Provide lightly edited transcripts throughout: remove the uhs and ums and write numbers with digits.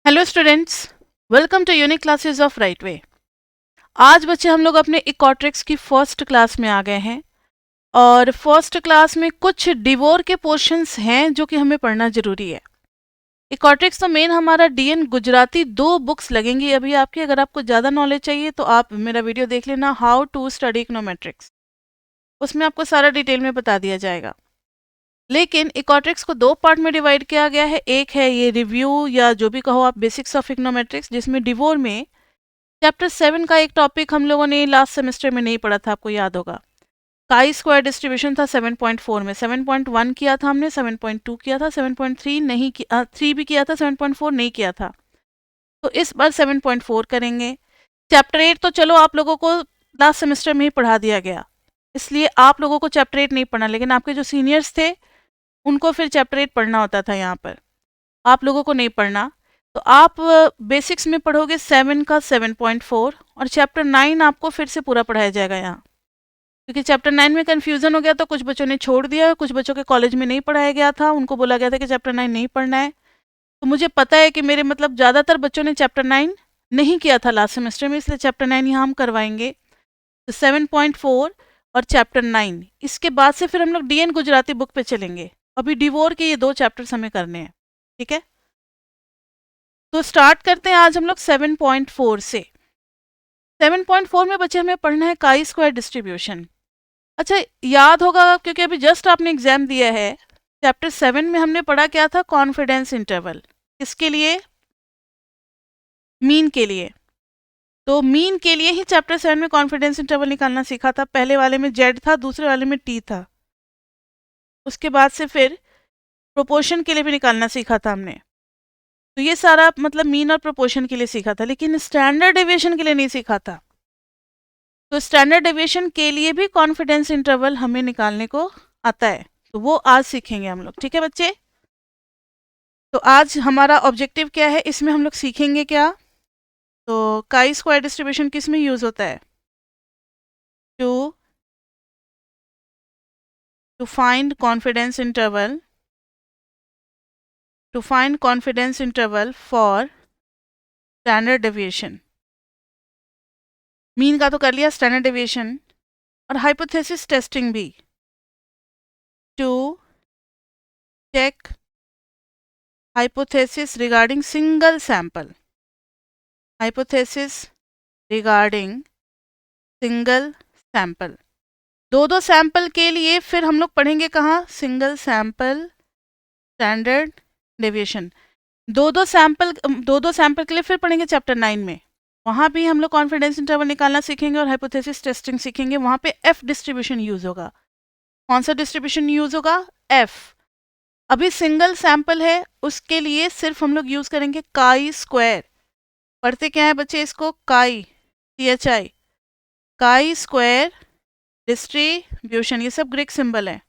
Hello students, welcome to unique classes of right way. आज बच्चे हम लोग अपने इकोट्रिक्स की फर्स्ट क्लास में आ गए हैं और फर्स्ट क्लास में कुछ डिवोर के पोर्शंस हैं जो कि हमें पढ़ना जरूरी है। इकोट्रिक्स तो मेन हमारा डीएन गुजराती 2 बुक्स लगेंगी अभी आपकी। अगर आपको ज़्यादा नॉलेज चाहिए तो आप मेरा वीडियो देख लेना, हाउ टू स्टडी इकोनोमेट्रिक्स। उसमें आपको सारा डिटेल में बता दिया जाएगा। लेकिन इकोट्रिक्स को 2 पार्ट में डिवाइड किया गया है। एक है ये रिव्यू या जो भी कहो आप, बेसिक्स ऑफ इकोनोमेट्रिक्स, जिसमें डिवोर में चैप्टर 7 का एक टॉपिक हम लोगों ने लास्ट सेमेस्टर में नहीं पढ़ा था, आपको याद होगा। काई स्क्वायर डिस्ट्रीब्यूशन था 7.4 में। 7.1 किया था हमने, 7.2 किया था, 7.3 नहीं किया, 3 भी किया था, 7.4 नहीं किया था। तो इस बार 7.4 करेंगे। चैप्टर 8 तो चलो आप लोगों को लास्ट सेमेस्टर में ही पढ़ा दिया गया, इसलिए आप लोगों को चैप्टर 8 नहीं पढ़ना, लेकिन आपके जो सीनियर्स थे उनको फिर चैप्टर 8 पढ़ना होता था। यहाँ पर आप लोगों को नहीं पढ़ना। तो आप बेसिक्स में पढ़ोगे 7 का 7.4 और चैप्टर 9 आपको फिर से पूरा पढ़ाया जाएगा यहाँ। क्योंकि चैप्टर 9 में कन्फ्यूज़न हो गया तो कुछ बच्चों ने छोड़ दिया, कुछ बच्चों के कॉलेज में नहीं पढ़ाया गया था, उनको बोला गया था कि चैप्टर 9 नहीं पढ़ना है। तो मुझे पता है कि मेरे मतलब ज़्यादातर बच्चों ने चैप्टर 9 नहीं किया था लास्ट सेमेस्टर में, इसलिए चैप्टर 9 यहाँ हम करवाएंगे। तो 7.4 और चैप्टर 9, इसके बाद से फिर हम लोग डीएन गुजराती बुक पे चलेंगे। अभी डिवोर के ये 2 चैप्टर्स हमें करने हैं, ठीक है। तो स्टार्ट करते हैं आज हम लोग 7.4 से। 7.4 में बच्चे हमें पढ़ना है काई स्क्वायर डिस्ट्रीब्यूशन। अच्छा, याद होगा क्योंकि अभी जस्ट आपने एग्जाम दिया है। चैप्टर 7 में हमने पढ़ा क्या था? Confidence interval. किसके लिए? मीन के लिए। तो मीन के लिए ही चैप्टर 7 में कॉन्फिडेंस इंटरवल निकालना सीखा था। पहले वाले में जेड था, दूसरे वाले में टी था। उसके बाद से फिर प्रोपोर्शन के लिए भी निकालना सीखा था हमने। तो ये सारा मतलब मीन और प्रोपोर्शन के लिए सीखा था, लेकिन स्टैंडर्ड डेविएशन के लिए नहीं सीखा था। तो स्टैंडर्ड डेविएशन के लिए भी कॉन्फिडेंस इंटरवल हमें निकालने को आता है, तो वो आज सीखेंगे हम लोग, ठीक है बच्चे। तो आज हमारा ऑब्जेक्टिव क्या है, इसमें हम लोग सीखेंगे क्या? तो काई स्क्वायर डिस्ट्रीब्यूशन किस में यूज होता है? To to find confidence interval, to find confidence interval for standard deviation. Mean का तो कर लिया, स्टैंडर्ड डेविएशन और हाइपोथेसिस टेस्टिंग भी। To check hypothesis regarding single sample, hypothesis regarding single sample। दो सैंपल के लिए फिर हम लोग पढ़ेंगे कहाँ? Single sample standard deviation. दो सैंपल के लिए फिर पढ़ेंगे चैप्टर 9 में। वहाँ भी हम लोग कॉन्फिडेंस इंटरवल निकालना सीखेंगे और हाइपोथेसिस टेस्टिंग सीखेंगे। वहाँ पे एफ डिस्ट्रीब्यूशन यूज होगा। कौन सा डिस्ट्रीब्यूशन यूज होगा? एफ। अभी सिंगल सैंपल है, उसके लिए सिर्फ हम लोग यूज करेंगे काई स्क्वायर। पढ़ते क्या है बच्चे इसको? काई, CHI, काई स्क्वायर डिस्ट्रीब्यूशन। ये सब ग्रीक सिंबल है।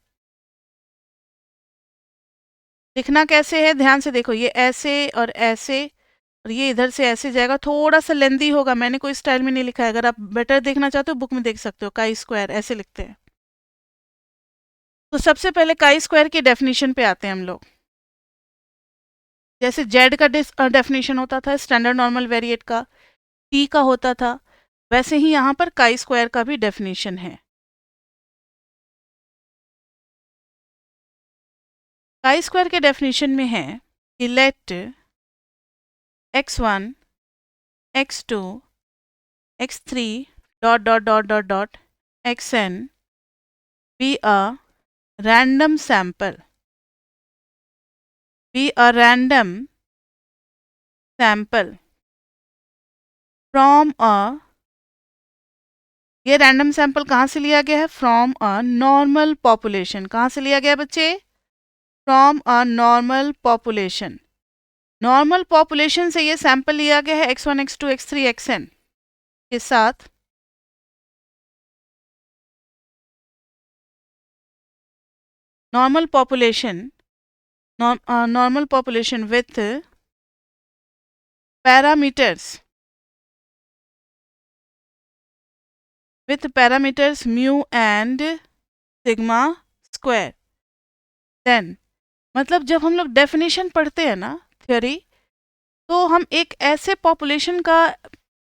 लिखना कैसे है ध्यान से देखो, ये ऐसे और ऐसे और ये इधर से ऐसे जाएगा। थोड़ा सा लेंदी होगा, मैंने कोई स्टाइल में नहीं लिखा है। अगर आप बेटर देखना चाहते हो बुक में देख सकते हो। काई स्क्वायर ऐसे लिखते हैं। तो सबसे पहले काई स्क्वायर की डेफिनेशन पे आते हैं हम लोग। जैसे जेड का डेफिनेशन होता था स्टैंडर्ड नॉर्मल वेरिएट का, टी का होता था, वैसे ही यहाँ पर काई स्क्वायर का भी डेफिनेशन है। काई स्क्वायर के डेफिनेशन में है कि let x1 x2 x3 dot dot dot dot dot xn be a random sample, be a random sample from a, ये रैंडम सैंपल कहाँ से लिया गया है? From a normal population. कहाँ से लिया गया बच्चे? From a normal population. Normal population से ये सैंपल लिया गया है x1 x2 x3 xn के साथ। Normal population, normal population with parameters, mu and sigma square। Then मतलब जब हम लोग डेफिनेशन पढ़ते हैं ना थ्योरी, तो हम एक ऐसे पॉपुलेशन का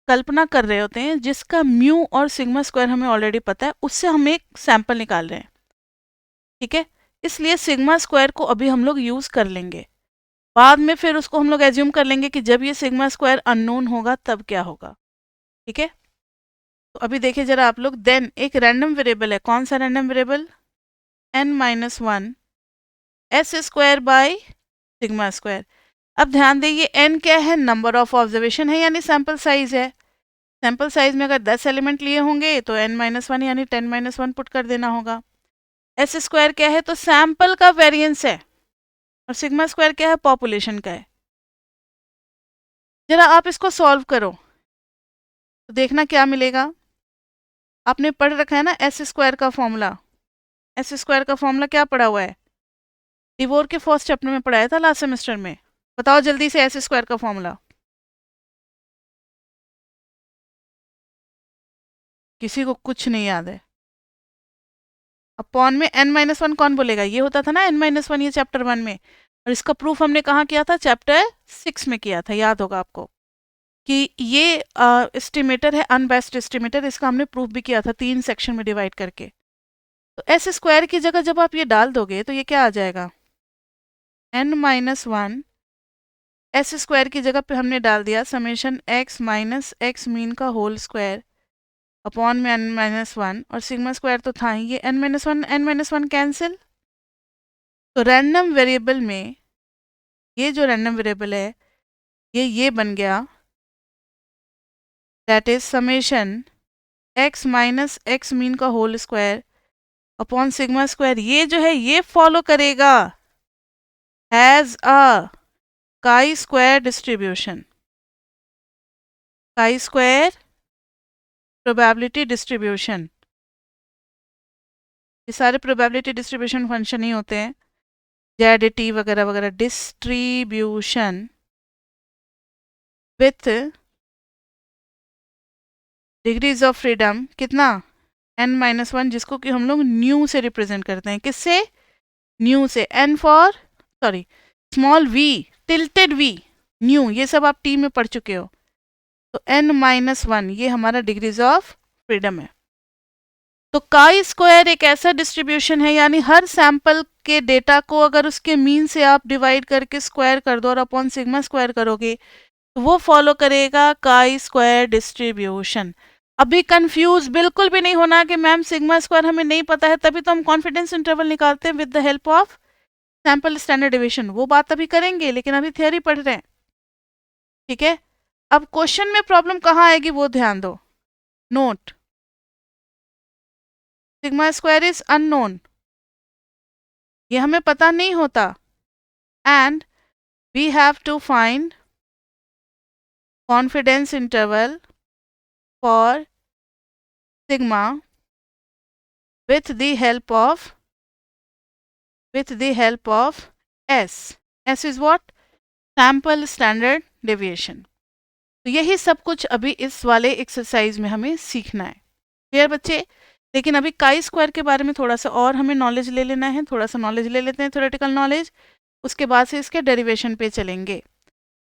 कल्पना कर रहे होते हैं जिसका म्यू और सिग्मा स्क्वायर हमें ऑलरेडी पता है, उससे हम एक सैंपल निकाल रहे हैं, ठीक है। इसलिए सिग्मा स्क्वायर को अभी हम लोग यूज़ कर लेंगे, बाद में फिर उसको हम लोग एज्यूम कर लेंगे कि जब ये सिग्मा स्क्वायर अननोन होगा तब क्या होगा, ठीक है। तो अभी देखिए जरा आप लोग, देन एक रैंडम वेरिएबल है, कौन सा random variable, n-1 S square by sigma square. अब ध्यान देंगे n क्या है, नंबर ऑफ ऑब्जर्वेशन है यानी सैंपल साइज है। सैंपल साइज में अगर 10 एलिमेंट लिए होंगे तो n-1 यानी 10-1 पुट कर देना होगा। एस स्क्वायर क्या है, तो सैंपल का वेरिएंस है, और सिग्मा स्क्वायर क्या है, पॉपुलेशन का है। जरा आप इसको सॉल्व करो तो देखना क्या मिलेगा। आपने पढ़ रखा है ना एस स्क्वायर का फॉर्मूला, एस स्क्वायर का फॉर्मूला क्या पढ़ा हुआ है, डिवोर के फर्स्ट चैप्टर में पढ़ाया था लास्ट सेमेस्टर में। बताओ जल्दी से एस स्क्वायर का फॉर्मूला। किसी को कुछ नहीं याद है। अपॉन में n-1 कौन बोलेगा, ये होता था ना n-1, ये चैप्टर 1 में, और इसका प्रूफ हमने कहाँ किया था, चैप्टर 6 में किया था, याद होगा आपको कि ये एस्टिमेटर है, अनबेस्ड एस्टिमेटर, इसका हमने प्रूफ भी किया था 3 सेक्शन में डिवाइड करके। तो एस स्क्वायर की जगह जब आप ये डाल दोगे तो ये क्या आ जाएगा, n-1 एस स्क्वायर की जगह पे हमने डाल दिया summation x minus x mean का होल स्क्वायर अपॉन में n-1, और सिग्मा स्क्वायर तो था ही, ये n-1 कैंसिल। तो रैंडम वेरिएबल में ये जो रैंडम वेरिएबल है ये बन गया, that is summation x minus x mean का whole square upon sigma square. ये जो है ये फॉलो करेगा has a chi square distribution, chi square probability distribution. ये सारे प्रोबेबिलिटी डिस्ट्रीब्यूशन फंक्शन ही होते हैं, जेड वगैरह वगैरह, distribution with degrees of freedom कितना, n-1, जिसको कि हम लोग न्यू से रिप्रेजेंट करते हैं, किससे, न्यू से, n for sorry small v, tilted v, new, ये सब आप टी में पढ़ चुके हो। तो n-1 ये हमारा डिग्रीज ऑफ फ्रीडम है। तो काई स्क्वायर एक ऐसा डिस्ट्रीब्यूशन है, यानी हर सैंपल के डेटा को अगर उसके मीन से आप डिवाइड करके स्क्वायर कर दो और अपॉन सिग्मा स्क्वायर करोगे तो वो फॉलो करेगा काई स्क्वायर डिस्ट्रीब्यूशन। अभी कंफ्यूज बिल्कुल भी नहीं होना कि मैम सिग्मा स्क्वायर हमें नहीं पता है, तभी तो हम कॉन्फिडेंस इंटरवल निकालते हैं with the help of sample standard division, वो बात अभी करेंगे, लेकिन अभी थ्योरी पढ़ रहे हैं, ठीक है। अब क्वेश्चन में प्रॉब्लम कहाँ आएगी वो ध्यान दो, note, sigma square is unknown, ये हमें पता नहीं होता, and we have to find confidence interval for sigma with the help of s. s is what, sample standard deviation. तो यही सब कुछ अभी इस वाले एक्सरसाइज में हमें सीखना है, क्लियर बच्चे। लेकिन अभी काई स्क्वायर के बारे में थोड़ा सा और हमें नॉलेज ले लेना है, थोड़ा सा नॉलेज ले लेते हैं, थ्योरेटिकल नॉलेज, उसके बाद से इसके डेरिवेशन पे चलेंगे।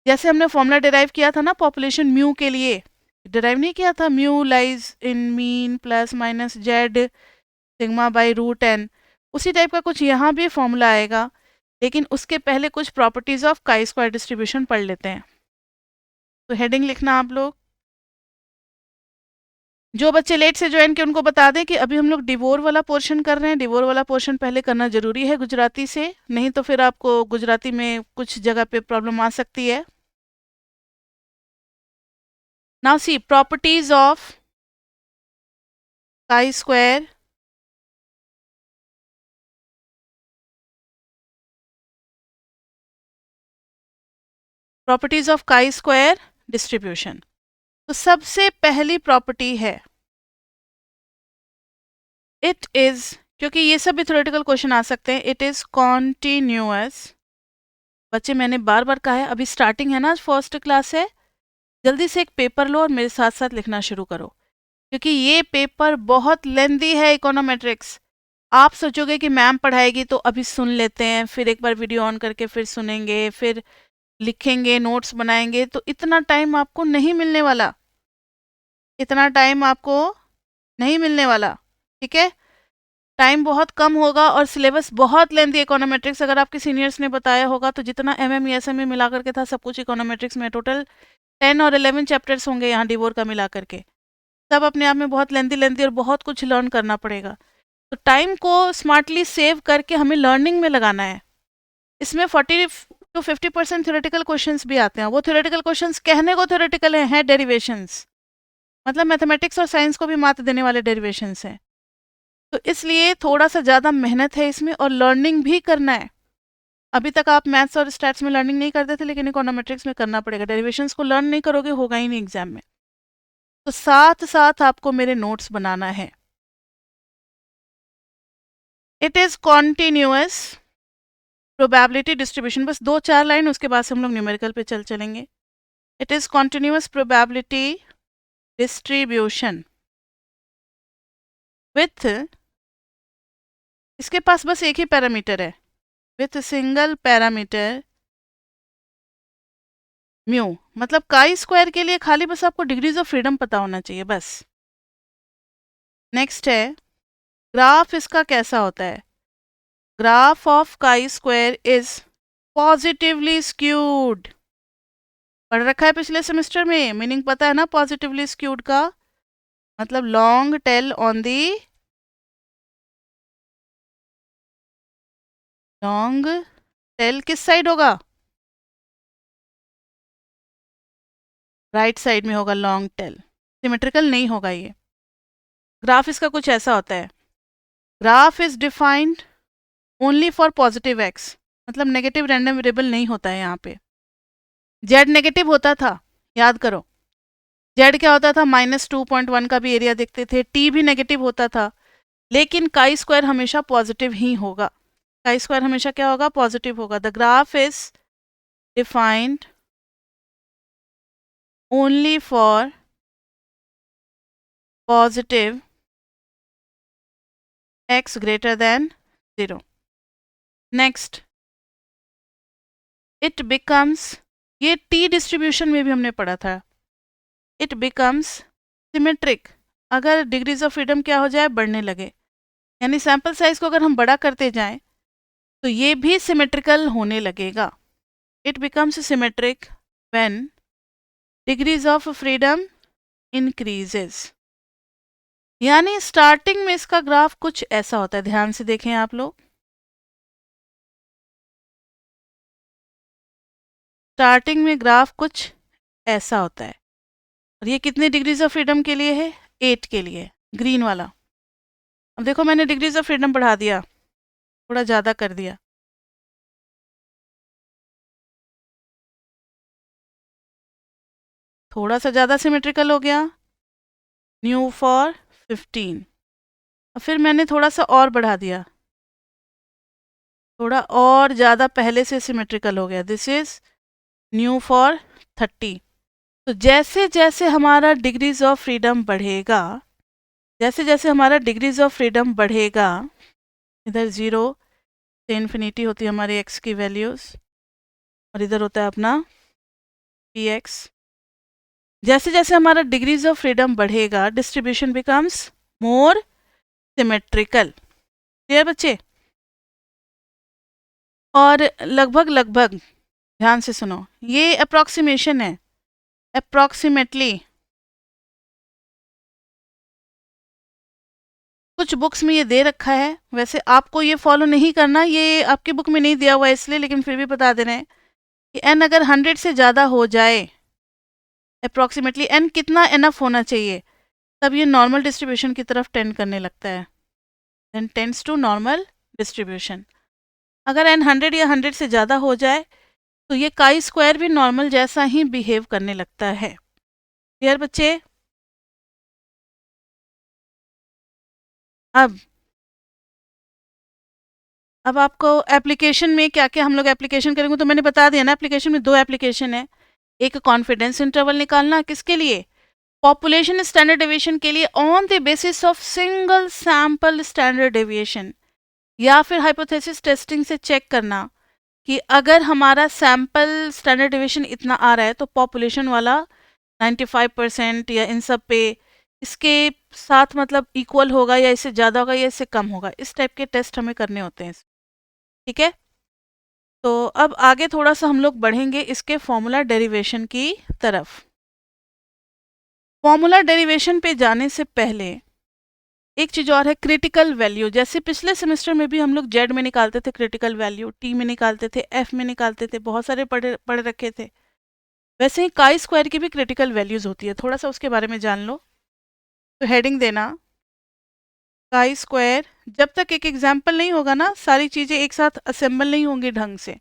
जैसे हमने फॉर्मूला डिराइव किया था ना पॉपुलेशन म्यू के लिए, डिराइव नहीं किया था, mu lies in mean plus minus Z sigma by root N, उसी टाइप का कुछ यहाँ भी फॉर्मूला आएगा, लेकिन उसके पहले कुछ प्रॉपर्टीज ऑफ काई स्क्वायर डिस्ट्रीब्यूशन पढ़ लेते हैं। तो हेडिंग लिखना आप लोग, जो बच्चे लेट से ज्वाइन किए उनको बता दें कि अभी हम लोग डिवोर वाला पोर्शन कर रहे हैं, डिवोर वाला पोर्शन पहले करना जरूरी है गुजराती से, नहीं तो फिर आपको गुजराती में कुछ जगह पे प्रॉब्लम आ सकती है। Now see properties of chi square properties of काई स्क्वायर डिस्ट्रीब्यूशन। तो सबसे पहली प्रॉपर्टी है इट इज, क्योंकि ये सब भी थ्योरेटिकल क्वेश्चन आ सकते हैं, इट इज कॉन्टिन्यूअस। बच्चे मैंने बार बार कहा है, अभी स्टार्टिंग है ना, फर्स्ट क्लास है, जल्दी से एक पेपर लो और मेरे साथ साथ लिखना शुरू करो, क्योंकि ये पेपर बहुत लेंदी है इकोनोमेट्रिक्स। आप सोचोगे कि मैम पढ़ाएगी तो अभी सुन लेते हैं, फिर एक बार वीडियो ऑन करके फिर सुनेंगे, फिर लिखेंगे, नोट्स बनाएंगे, तो इतना टाइम आपको नहीं मिलने वाला, इतना टाइम आपको नहीं मिलने वाला। ठीक है, टाइम बहुत कम होगा और सिलेबस बहुत लेंथी। इकोनोमेट्रिक्स अगर आपके सीनियर्स ने बताया होगा तो जितना एमएमई एसएमई मिला करके था सब कुछ इकोनोमेट्रिक्स में, टोटल 10 और 11 चैप्टर्स होंगे यहाँ डिवोर का मिला करके, सब अपने आप में बहुत लेंथी लेंथी और बहुत कुछ लर्न करना पड़ेगा। तो टाइम को स्मार्टली सेव करके हमें लर्निंग में लगाना है। इसमें 40 to 50% थ्योरेटिकल क्वेश्चंस भी आते हैं। वो थ्योरेटिकल क्वेश्चंस कहने को थ्योरेटिकल हैं डेरिवेशंस, मतलब मैथमेटिक्स और साइंस को भी मात देने वाले डेरिवेशंस हैं। तो इसलिए थोड़ा सा ज़्यादा मेहनत है इसमें और लर्निंग भी करना है। अभी तक आप मैथ्स और स्टैट्स में लर्निंग नहीं करते थे, लेकिन इकोनोमेट्रिक्स में करना पड़ेगा। डेरिवेशंस को लर्न नहीं करोगे होगा ही नहीं एग्जाम में। तो साथ साथ आपको मेरे नोट्स बनाना है। It is continuous probability distribution, बस 2-4 लाइन, उसके बाद से हम लोग न्यूमेरिकल पे चलेंगे। It is continuous probability distribution with, इसके पास बस एक ही पैरामीटर है, विथ सिंगल पैरामीटर म्यू, मतलब काई स्क्वायर के लिए खाली बस आपको डिग्रीज ऑफ फ्रीडम पता होना चाहिए बस। नेक्स्ट है ग्राफ, इसका कैसा होता है? Graph of chi square is positively skewed, पढ़ रखा है पिछले सेमेस्टर में, मीनिंग पता है ना पॉजिटिवली स्क्यूड का? मतलब long tail on the, long tail किस साइड होगा? राइट साइड में होगा लॉन्ग टेल, सिमेट्रिकल नहीं होगा ये। ग्राफ इसका कुछ ऐसा होता है, graph is defined only for positive x, मतलब नेगेटिव रैंडम वेरिएबल नहीं होता है यहाँ पे। जेड नेगेटिव होता था, याद करो, जेड क्या होता था? -2.1 का भी एरिया देखते थे। टी भी नेगेटिव होता था, लेकिन काई स्क्वायर हमेशा पॉजिटिव ही होगा। काई स्क्वायर हमेशा क्या होगा? पॉजिटिव होगा। The graph is defined only for positive x greater than 0. Next, it becomes, ये टी डिस्ट्रीब्यूशन में भी हमने पढ़ा था, इट बिकम्स सिमेट्रिक अगर डिग्रीज ऑफ फ्रीडम क्या हो जाए? बढ़ने लगे, यानी सैम्पल साइज को अगर हम बड़ा करते जाएं तो ये भी सिमेट्रिकल होने लगेगा। It becomes symmetric when degrees of freedom increases, यानी स्टार्टिंग में इसका ग्राफ कुछ ऐसा होता है, ध्यान से देखें आप लोग। स्टार्टिंग में ग्राफ कुछ ऐसा होता है, और ये कितने डिग्रीज ऑफ फ्रीडम के लिए है? 8 के लिए, ग्रीन वाला। अब देखो मैंने डिग्रीज ऑफ फ्रीडम बढ़ा दिया, थोड़ा ज़्यादा कर दिया, थोड़ा सा ज़्यादा सिमेट्रिकल हो गया, न्यू फॉर 15। और फिर मैंने थोड़ा सा और बढ़ा दिया, थोड़ा और ज़्यादा पहले से सिमेट्रिकल हो गया, दिस इज़ न्यू फॉर 30। तो जैसे जैसे हमारा डिग्रीज ऑफ फ्रीडम बढ़ेगा, जैसे जैसे हमारा डिग्रीज ऑफ फ्रीडम बढ़ेगा, इधर 0 से इन्फिनिटी होती है हमारी x की वैल्यूज़, और इधर होता है अपना px। जैसे जैसे हमारा डिग्रीज ऑफ फ्रीडम बढ़ेगा, distribution becomes more symmetrical. Clear बच्चे? और लगभग लगभग, ध्यान से सुनो, ये अप्रॉक्सीमेशन है, अप्रॉक्सीमेटली कुछ बुक्स में ये दे रखा है, वैसे आपको ये फॉलो नहीं करना, ये आपकी बुक में नहीं दिया हुआ है इसलिए, लेकिन फिर भी बता दे रहे हैं कि n अगर 100 से ज़्यादा हो जाए, अप्रॉक्सीमेटली n कितना एनफ होना चाहिए, तब ये नॉर्मल डिस्ट्रीब्यूशन की तरफ टेंड करने लगता है, then tends to normal distribution. अगर n 100 या 100 से ज़्यादा हो जाए तो ये काई स्क्वायर भी नॉर्मल जैसा ही बिहेव करने लगता है। क्लियर बच्चे? अब आपको एप्लीकेशन में क्या क्या हम लोग एप्लीकेशन करेंगे, तो मैंने बता दिया ना, एप्लीकेशन में 2 एप्लीकेशन है। एक कॉन्फिडेंस इंटरवल निकालना, किसके लिए? पॉपुलेशन स्टैंडर्ड डेविएशन के लिए, on the basis of single sample standard deviation, या फिर हाइपोथेसिस टेस्टिंग से चेक करना कि अगर हमारा सैम्पल स्टैंडर्ड डिविएशन इतना आ रहा है तो पॉपुलेशन वाला 95% या इन सब पे इसके साथ मतलब इक्वल होगा या इससे ज़्यादा होगा या इससे कम होगा, इस टाइप के टेस्ट हमें करने होते हैं। ठीक है, तो अब आगे थोड़ा सा हम लोग बढ़ेंगे इसके फॉर्मूला डेरिवेशन की तरफ। फॉर्मूला डेरिवेशन पे जाने से पहले एक चीज और है, क्रिटिकल वैल्यू। जैसे पिछले सेमेस्टर में भी हम लोग जेड में निकालते थे क्रिटिकल वैल्यू, टी में निकालते थे, एफ में निकालते थे, बहुत सारे पढ़ रखे थे। वैसे ही काई स्क्वायर की भी क्रिटिकल वैल्यूज होती है, थोड़ा सा उसके बारे में जान लो। तो हेडिंग देना काई स्क्वायर। जब तक एक एग्जाम्पल नहीं होगा ना, सारी चीजें एक साथ असेंबल नहीं होंगी ढंग से।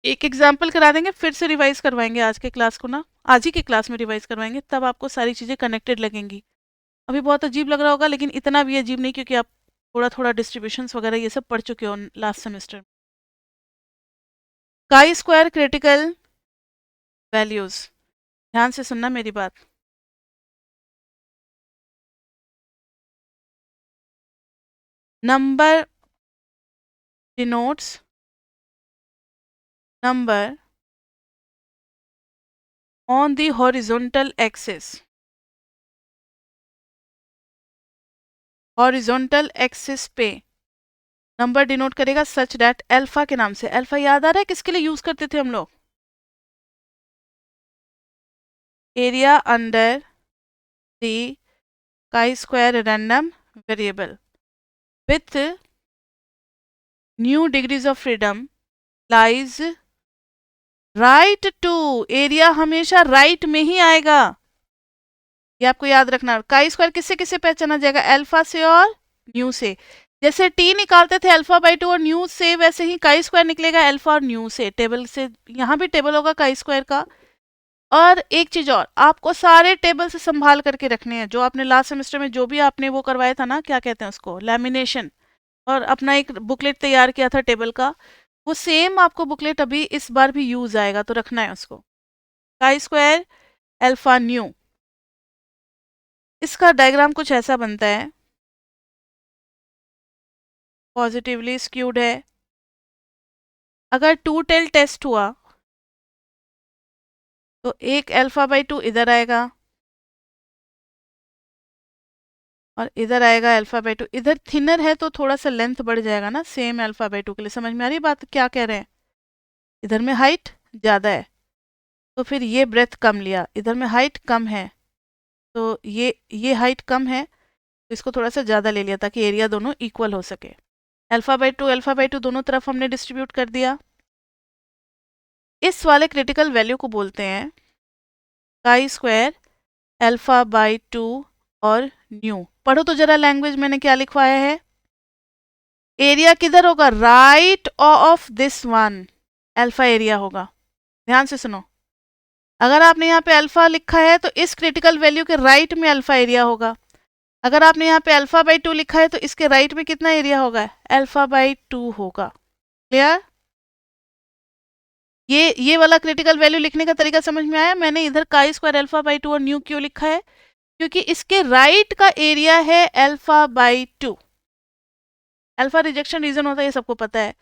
एक एग्जाम्पल करा देंगे, फिर से रिवाइज करवाएंगे आज के क्लास को ना, आज ही की क्लास में रिवाइज करवाएंगे, तब आपको सारी चीजें कनेक्टेड लगेंगी। अभी बहुत अजीब लग रहा होगा, लेकिन इतना भी अजीब नहीं, क्योंकि आप थोड़ा थोड़ा डिस्ट्रीब्यूशंस वगैरह ये सब पढ़ चुके हो last semester. Chi square critical values, ध्यान से सुनना मेरी बात। Number denotes number on the horizontal axis. Horizontal axis पे नंबर डिनोट करेगा सच दैट, अल्फा के नाम से। अल्फा याद आ रहा है किसके लिए यूज करते थे हम लोग? Area under the chi square random variable with nu degrees of freedom lies right to. Area हमेशा राइट में ही आएगा, ये आपको याद रखना। काई स्क्वायर किससे किससे पहचाना जाएगा? अल्फा से और न्यू से। जैसे टी निकालते थे अल्फा बाई टू और न्यू से, वैसे ही काई स्क्वायर निकलेगा अल्फा और न्यू से। टेबल से यहाँ भी टेबल होगा काई स्क्वायर का। और एक चीज और, आपको सारे टेबल से संभाल करके रखने हैं, जो आपने लास्ट सेमेस्टर में जो भी आपने वो करवाया था ना, क्या कहते हैं उसको, लैमिनेशन, और अपना एक बुकलेट तैयार किया था टेबल का, वो सेम आपको बुकलेट अभी इस बार भी यूज आएगा, तो रखना है उसको। काई स्क्वायर अल्फा न्यू, इसका डायग्राम कुछ ऐसा बनता है, पॉजिटिवली स्क्यूड है। अगर टू टेल टेस्ट हुआ तो एक अल्फा बाई टू इधर आएगा और इधर आएगा अल्फा बाई टू। इधर थिनर है तो थोड़ा सा लेंथ बढ़ जाएगा ना, सेम अल्फा बाई टू के लिए। समझ में आ रही बात क्या कह रहे हैं? इधर में हाइट ज़्यादा है तो फिर ये ब्रेथ कम लिया, इधर में हाइट कम है तो ये हाइट कम है तो इसको थोड़ा सा ज़्यादा ले लिया, ताकि एरिया दोनों इक्वल हो सके। अल्फा बाई टू दोनों तरफ हमने डिस्ट्रीब्यूट कर दिया। इस वाले क्रिटिकल वैल्यू को बोलते हैं काई स्क्वायर अल्फा बाई टू और न्यू। पढ़ो तो जरा लैंग्वेज मैंने क्या लिखवाया है। एरिया किधर होगा? Right of this one, alpha area होगा। ध्यान से सुनो, अगर आपने यहाँ पे अल्फा लिखा है तो इस क्रिटिकल वैल्यू के राइट में अल्फा एरिया होगा। अगर आपने यहाँ पे अल्फा बाई टू लिखा है तो इसके राइट में कितना एरिया होगा? अल्फा बाई टू होगा। क्लियर? ये वाला क्रिटिकल वैल्यू लिखने का तरीका समझ में आया? मैंने इधर chi square alpha by two और न्यू क्यों लिखा है? क्योंकि इसके राइट का एरिया है alpha by two. Alpha rejection region होता है, ये सबको पता है।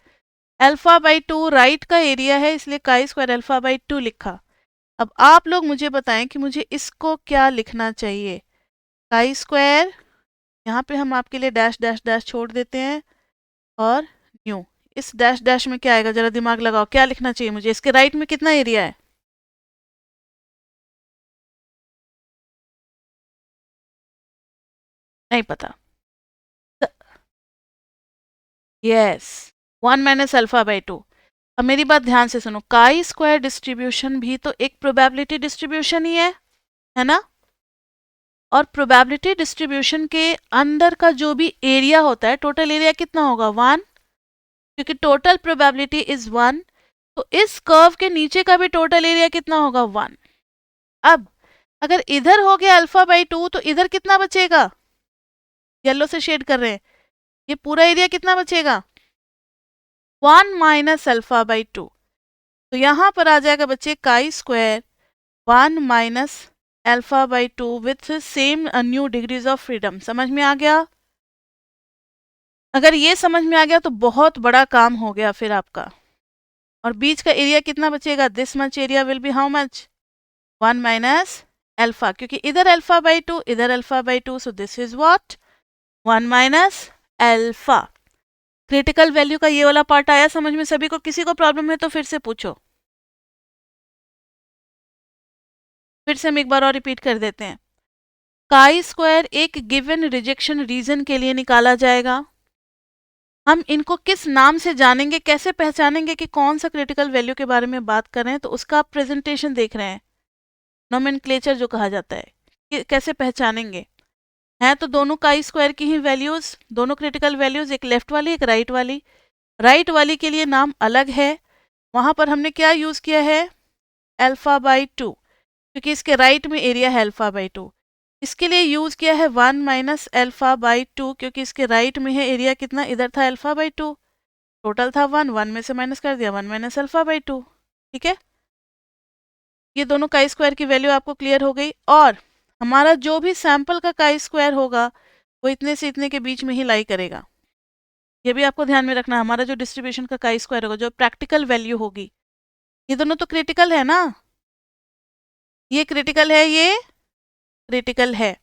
अल्फा बाई टू राइट का एरिया है, इसलिए काई स्क्वायर अल्फा बाई टू लिखा। अब आप लोग मुझे बताएं कि मुझे इसको क्या लिखना चाहिए। काई स्क्वायर, यहाँ पे हम आपके लिए डैश डैश डैश छोड़ देते हैं, और न्यू। इस डैश डैश में क्या आएगा, जरा दिमाग लगाओ, क्या लिखना चाहिए मुझे? इसके राइट में कितना एरिया है? नहीं पता। यस, 1 - अल्फा/2। अब मेरी बात ध्यान से सुनो, काई स्क्वायर डिस्ट्रीब्यूशन भी तो एक प्रोबेबिलिटी डिस्ट्रीब्यूशन ही है ना? और प्रोबेबिलिटी डिस्ट्रीब्यूशन के अंदर का जो भी एरिया होता है, टोटल एरिया कितना होगा? 1, क्योंकि टोटल प्रोबेबिलिटी इज 1। तो इस कर्व के नीचे का भी टोटल एरिया कितना होगा? 1। अब अगर इधर हो गया अल्फा बाई टू, तो इधर कितना बचेगा? येलो से शेड कर रहे हैं, ये पूरा एरिया कितना बचेगा? 1 - अल्फा/2। तो यहां पर आ जाएगा बच्चे काई स्क्वायर 1 - अल्फा/2 with same nu degrees of freedom. समझ में आ गया? अगर ये समझ में आ गया तो बहुत बड़ा काम हो गया फिर आपका। और बीच का एरिया कितना बचेगा? This much area will be how much? 1 minus alpha, क्योंकि इधर अल्फा बाई 2, इधर alpha by 2, so this is what? 1 minus alpha. Critical value का ये वाला पार्ट आया समझ में सभी को? किसी को प्रॉब्लम है तो फिर से पूछो। फिर से हम एक बार और रिपीट कर देते हैं। काई स्क्वायर एक गिवन रिजेक्शन रीजन के लिए निकाला जाएगा। हम इनको किस नाम से जानेंगे, कैसे पहचानेंगे कि कौन सा क्रिटिकल वैल्यू के बारे में बात कर रहे हैं? तो उसका आप प्रेजेंटेशन देख रहे हैं, नोमेनक्लेचर जो कहा जाता है, कैसे पहचानेंगे? हैं तो दोनों काई स्क्वायर की ही वैल्यूज, दोनों क्रिटिकल वैल्यूज, एक लेफ्ट वाली एक राइट वाली। राइट वाली के लिए नाम अलग है, वहां पर हमने क्या यूज किया है? अल्फा बाई 2, क्योंकि इसके राइट में एरिया है अल्फा बाई 2। इसके लिए यूज किया है 1 माइनस अल्फा बाई 2, क्योंकि इसके राइट में है एरिया कितना? इधर था अल्फा बाई 2, टोटल था 1, 1 में से माइनस कर दिया, 1 माइनस अल्फा बाई 2। ठीक है, ये दोनों काई स्क्वायर की वैल्यू आपको क्लियर हो गई। और हमारा जो भी सैंपल का काई स्क्वायर होगा वो इतने से इतने के बीच में ही लाई करेगा। ये भी आपको ध्यान में रखना, हमारा जो डिस्ट्रीब्यूशन का काई स्क्वायर होगा, जो प्रैक्टिकल वैल्यू होगी, ये दोनों तो क्रिटिकल है ना, ये क्रिटिकल है, ये क्रिटिकल है।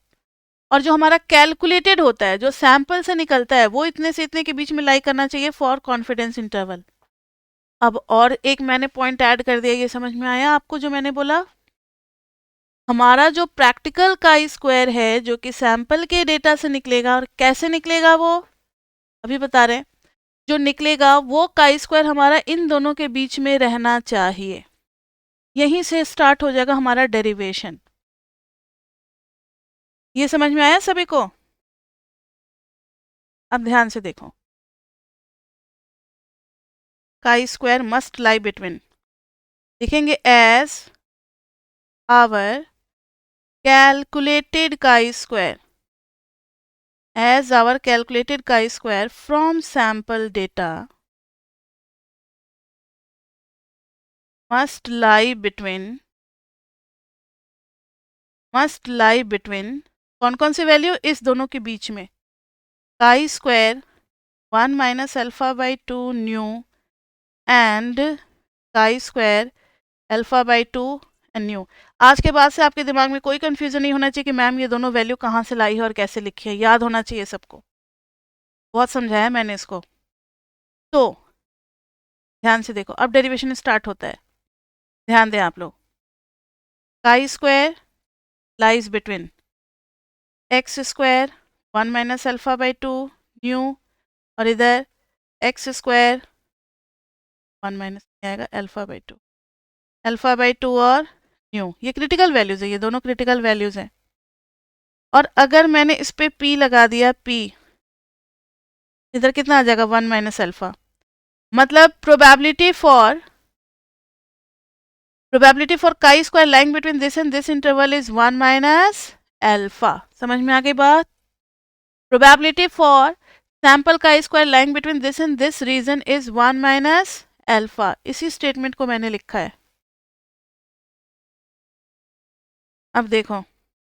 और जो हमारा कैलकुलेटेड होता है, जो सैंपल से निकलता है, वो इतने से इतने के बीच में लाई करना चाहिए फॉर कॉन्फिडेंस इंटरवल। अब और एक मैंने पॉइंट ऐड कर दिया, ये समझ में आया आपको जो मैंने बोला? हमारा जो प्रैक्टिकल काई स्क्वायर है, जो कि सैंपल के डेटा से निकलेगा, और कैसे निकलेगा वो अभी बता रहे हैं। जो निकलेगा वो काई स्क्वायर हमारा इन दोनों के बीच में रहना चाहिए। यहीं से स्टार्ट हो जाएगा हमारा डेरिवेशन। ये समझ में आया सभी को? अब ध्यान से देखो, chi square must lie between, लिखेंगे as our calculated chi-square, as our calculated chi-square from sample data must lie between कौन कौन सी वैल्यू? इस दोनों के बीच में काई square 1 minus alpha by 2 new and काई स्क्वायर अल्फा बाई 2 न्यू। आज के बाद से आपके दिमाग में कोई कंफ्यूजन नहीं होना चाहिए कि मैम ये दोनों वैल्यू कहाँ से लाई है और कैसे लिखी है, याद होना चाहिए सबको। बहुत समझाया मैंने इसको। तो ध्यान से देखो, अब डेरिवेशन स्टार्ट होता है, ध्यान दें आप लोग। Chi square lies between x square 1 minus alpha by 2 new, और इधर एक्स स्क्वायर 1 माइनस आएगा अल्फा बाई 2, अल्फा बाई 2 और न्यू। ये क्रिटिकल वैल्यूज है, ये दोनों क्रिटिकल वैल्यूज हैं। और अगर मैंने इस पे p लगा दिया, p इधर कितना आ जाएगा? 1 माइनस अल्फा। मतलब probability for chi square lying between this and this interval is 1 minus alpha. समझ में आ गई बात? Probability for sample chi square lying between this and this region is 1 minus alpha. इसी स्टेटमेंट को मैंने लिखा है। अब देखो,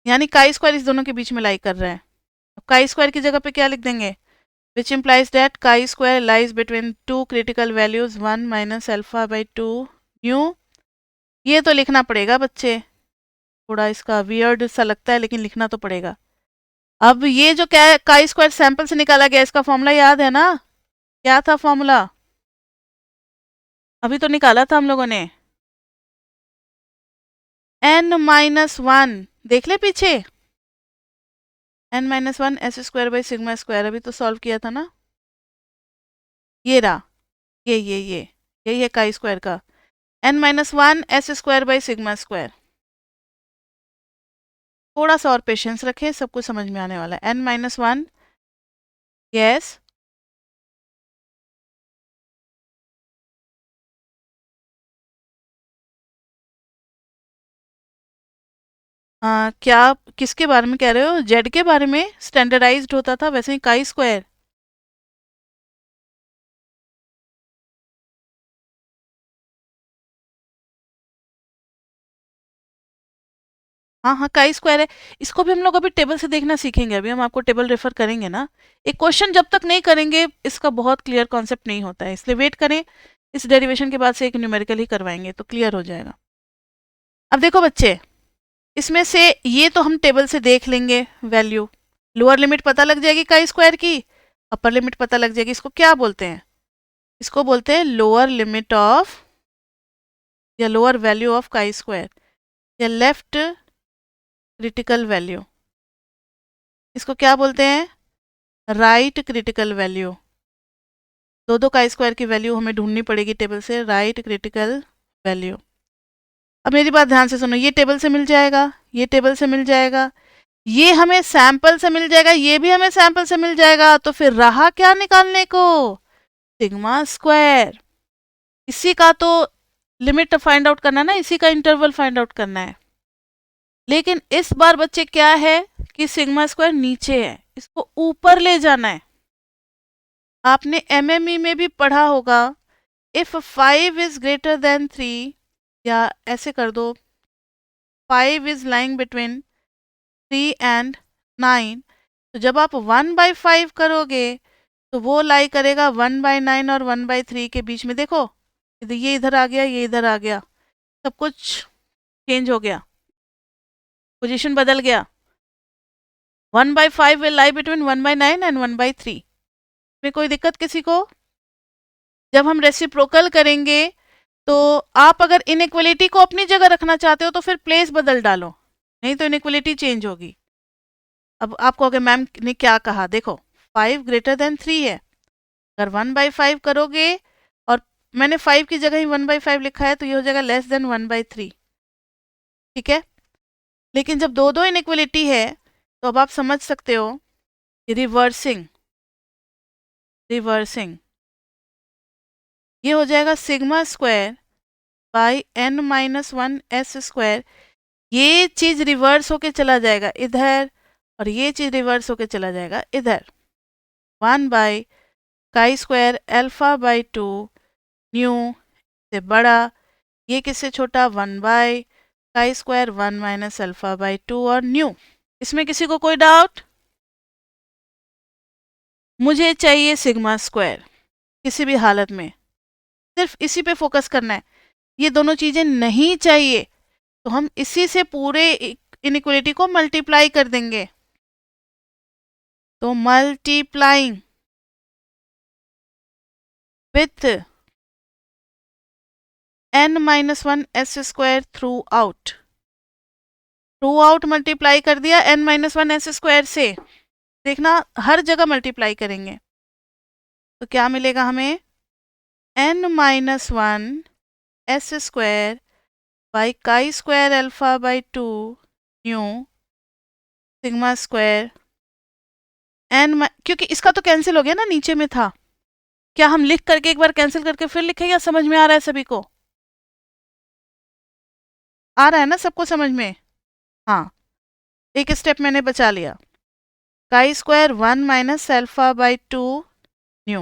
यानी काई स्क्वायर इस दोनों के बीच में लाई कर रहा है। काई स्क्वायर की जगह पे क्या लिख देंगे? Which implies that chi square lies between two critical values 1 minus alpha by 2 new. ये तो लिखना पड़ेगा बच्चे, थोड़ा इसका वियर्ड सा लगता है लेकिन लिखना तो पड़ेगा। अब ये जो क्या काई स्क्वायर सैंपल से निकाला गया, इसका फॉर्मूला याद है ना? क्या था फॉर्मूला? अभी तो निकाला था हम लोगों ने, n माइनस वन। देख ले पीछे, n minus one S square by sigma square, अभी तो सॉल्व किया था ना। ये रहा, ये यही है काई स्क्वायर का, n minus one S square by sigma square. थोड़ा सा और पेशेंस रखें, सब कुछ समझ में आने वाला है। n माइनस वन, यस, क्या किसके बारे में कह रहे हो? जेड के बारे में स्टैंडर्डाइज्ड होता था, वैसे ही काई स्क्वायर। हाँ हाँ, काई स्क्वायर है। इसको भी हम लोग अभी टेबल से देखना सीखेंगे, अभी हम आपको टेबल रेफर करेंगे ना। एक क्वेश्चन जब तक नहीं करेंगे इसका बहुत क्लियर कॉन्सेप्ट नहीं होता है, इसलिए वेट करें। इस डेरिवेशन के बाद से एक न्यूमेरिकल ही करवाएंगे तो क्लियर हो जाएगा। अब देखो बच्चे, इसमें से ये तो हम टेबल से देख लेंगे वैल्यू। लोअर लिमिट पता लग जाएगी काई स्क्वायर की, अपर लिमिट पता लग जाएगी। इसको क्या बोलते हैं? इसको बोलते हैं लोअर लिमिट ऑफ या lower value of chi square या लेफ्ट क्रिटिकल वैल्यू। इसको क्या बोलते हैं? Right critical value. दो दो काई स्क्वायर की वैल्यू हमें ढूंढनी पड़ेगी टेबल से, राइट क्रिटिकल वैल्यू। अब मेरी बात ध्यान से सुनो, ये टेबल से मिल जाएगा, ये टेबल से मिल जाएगा, ये हमें सैंपल से मिल जाएगा, ये भी हमें सैंपल से मिल जाएगा। तो फिर रहा क्या निकालने को? Sigma square. इसी का तो लिमिट फाइंड आउट करना है ना, इसी का इंटरवल फाइंड आउट करना है। लेकिन इस बार बच्चे क्या है कि सिग्मा स्क्वायर नीचे है, इसको ऊपर ले जाना है। आपने एमएमई में भी पढ़ा होगा, इफ 5 इज ग्रेटर देन 3, या ऐसे कर दो 5 इज लाइंग बिटवीन 3 एंड 9, तो जब आप 1/5 करोगे तो वो लाई करेगा 1/9 और 1/3 के बीच में। देखो ये इधर आ गया, ये इधर आ गया, सब कुछ चेंज हो गया, पोजीशन बदल गया। 1/5 विल लाई बिटवीन 1/9 एंड 1/3 में। कोई दिक्कत किसी को? जब हम रेसिप्रोकल करेंगे तो आप अगर इनइक्वलिटी को अपनी जगह रखना चाहते हो तो फिर प्लेस बदल डालो, नहीं तो इनइक्वलिटी चेंज होगी। अब आपको अगर मैम ने क्या कहा, देखो 5 ग्रेटर देन 3 है, अगर 1/5 करोगे और मैंने 5 की जगह ही 1/5 लिखा है तो ये हो जाएगा लेस देन 1/3। ठीक है, लेकिन जब दो दो इनइक्वलिटी है तो अब आप समझ सकते हो रिवर्सिंग, रिवर्सिंग ये हो जाएगा sigma square by n-1 s²। ये चीज रिवर्स होके चला जाएगा इधर, और ये चीज रिवर्स होके चला जाएगा इधर। 1/chi² α/2 न्यू से बड़ा, ये किससे छोटा? 1/chi² 1 - α/2 और न्यू। इसमें किसी को कोई डाउट? मुझे चाहिए सिग्मा स्क्वायर किसी भी हालत में, सिर्फ इसी पे फोकस करना है। ये दोनों चीजें नहीं चाहिए तो हम इसी से पूरे इनइक्वलिटी को मल्टीप्लाई कर देंगे। तो multiplying with n-1 s² through out, through out multiply कर दिया n-1 s² से। देखना हर जगह मल्टीप्लाई करेंगे तो क्या मिलेगा हमें? n-1 s² by chi² α/2 new sigma square क्योंकि इसका तो कैंसिल हो गया ना, नीचे में था। क्या हम लिख करके एक बार कैंसिल करके फिर लिखें, या समझ में आ रहा है सभी को? आ रहा है ना सबको समझ में? हाँ, एक स्टेप मैंने बचा लिया। chi² 1 - α/2 न्यू,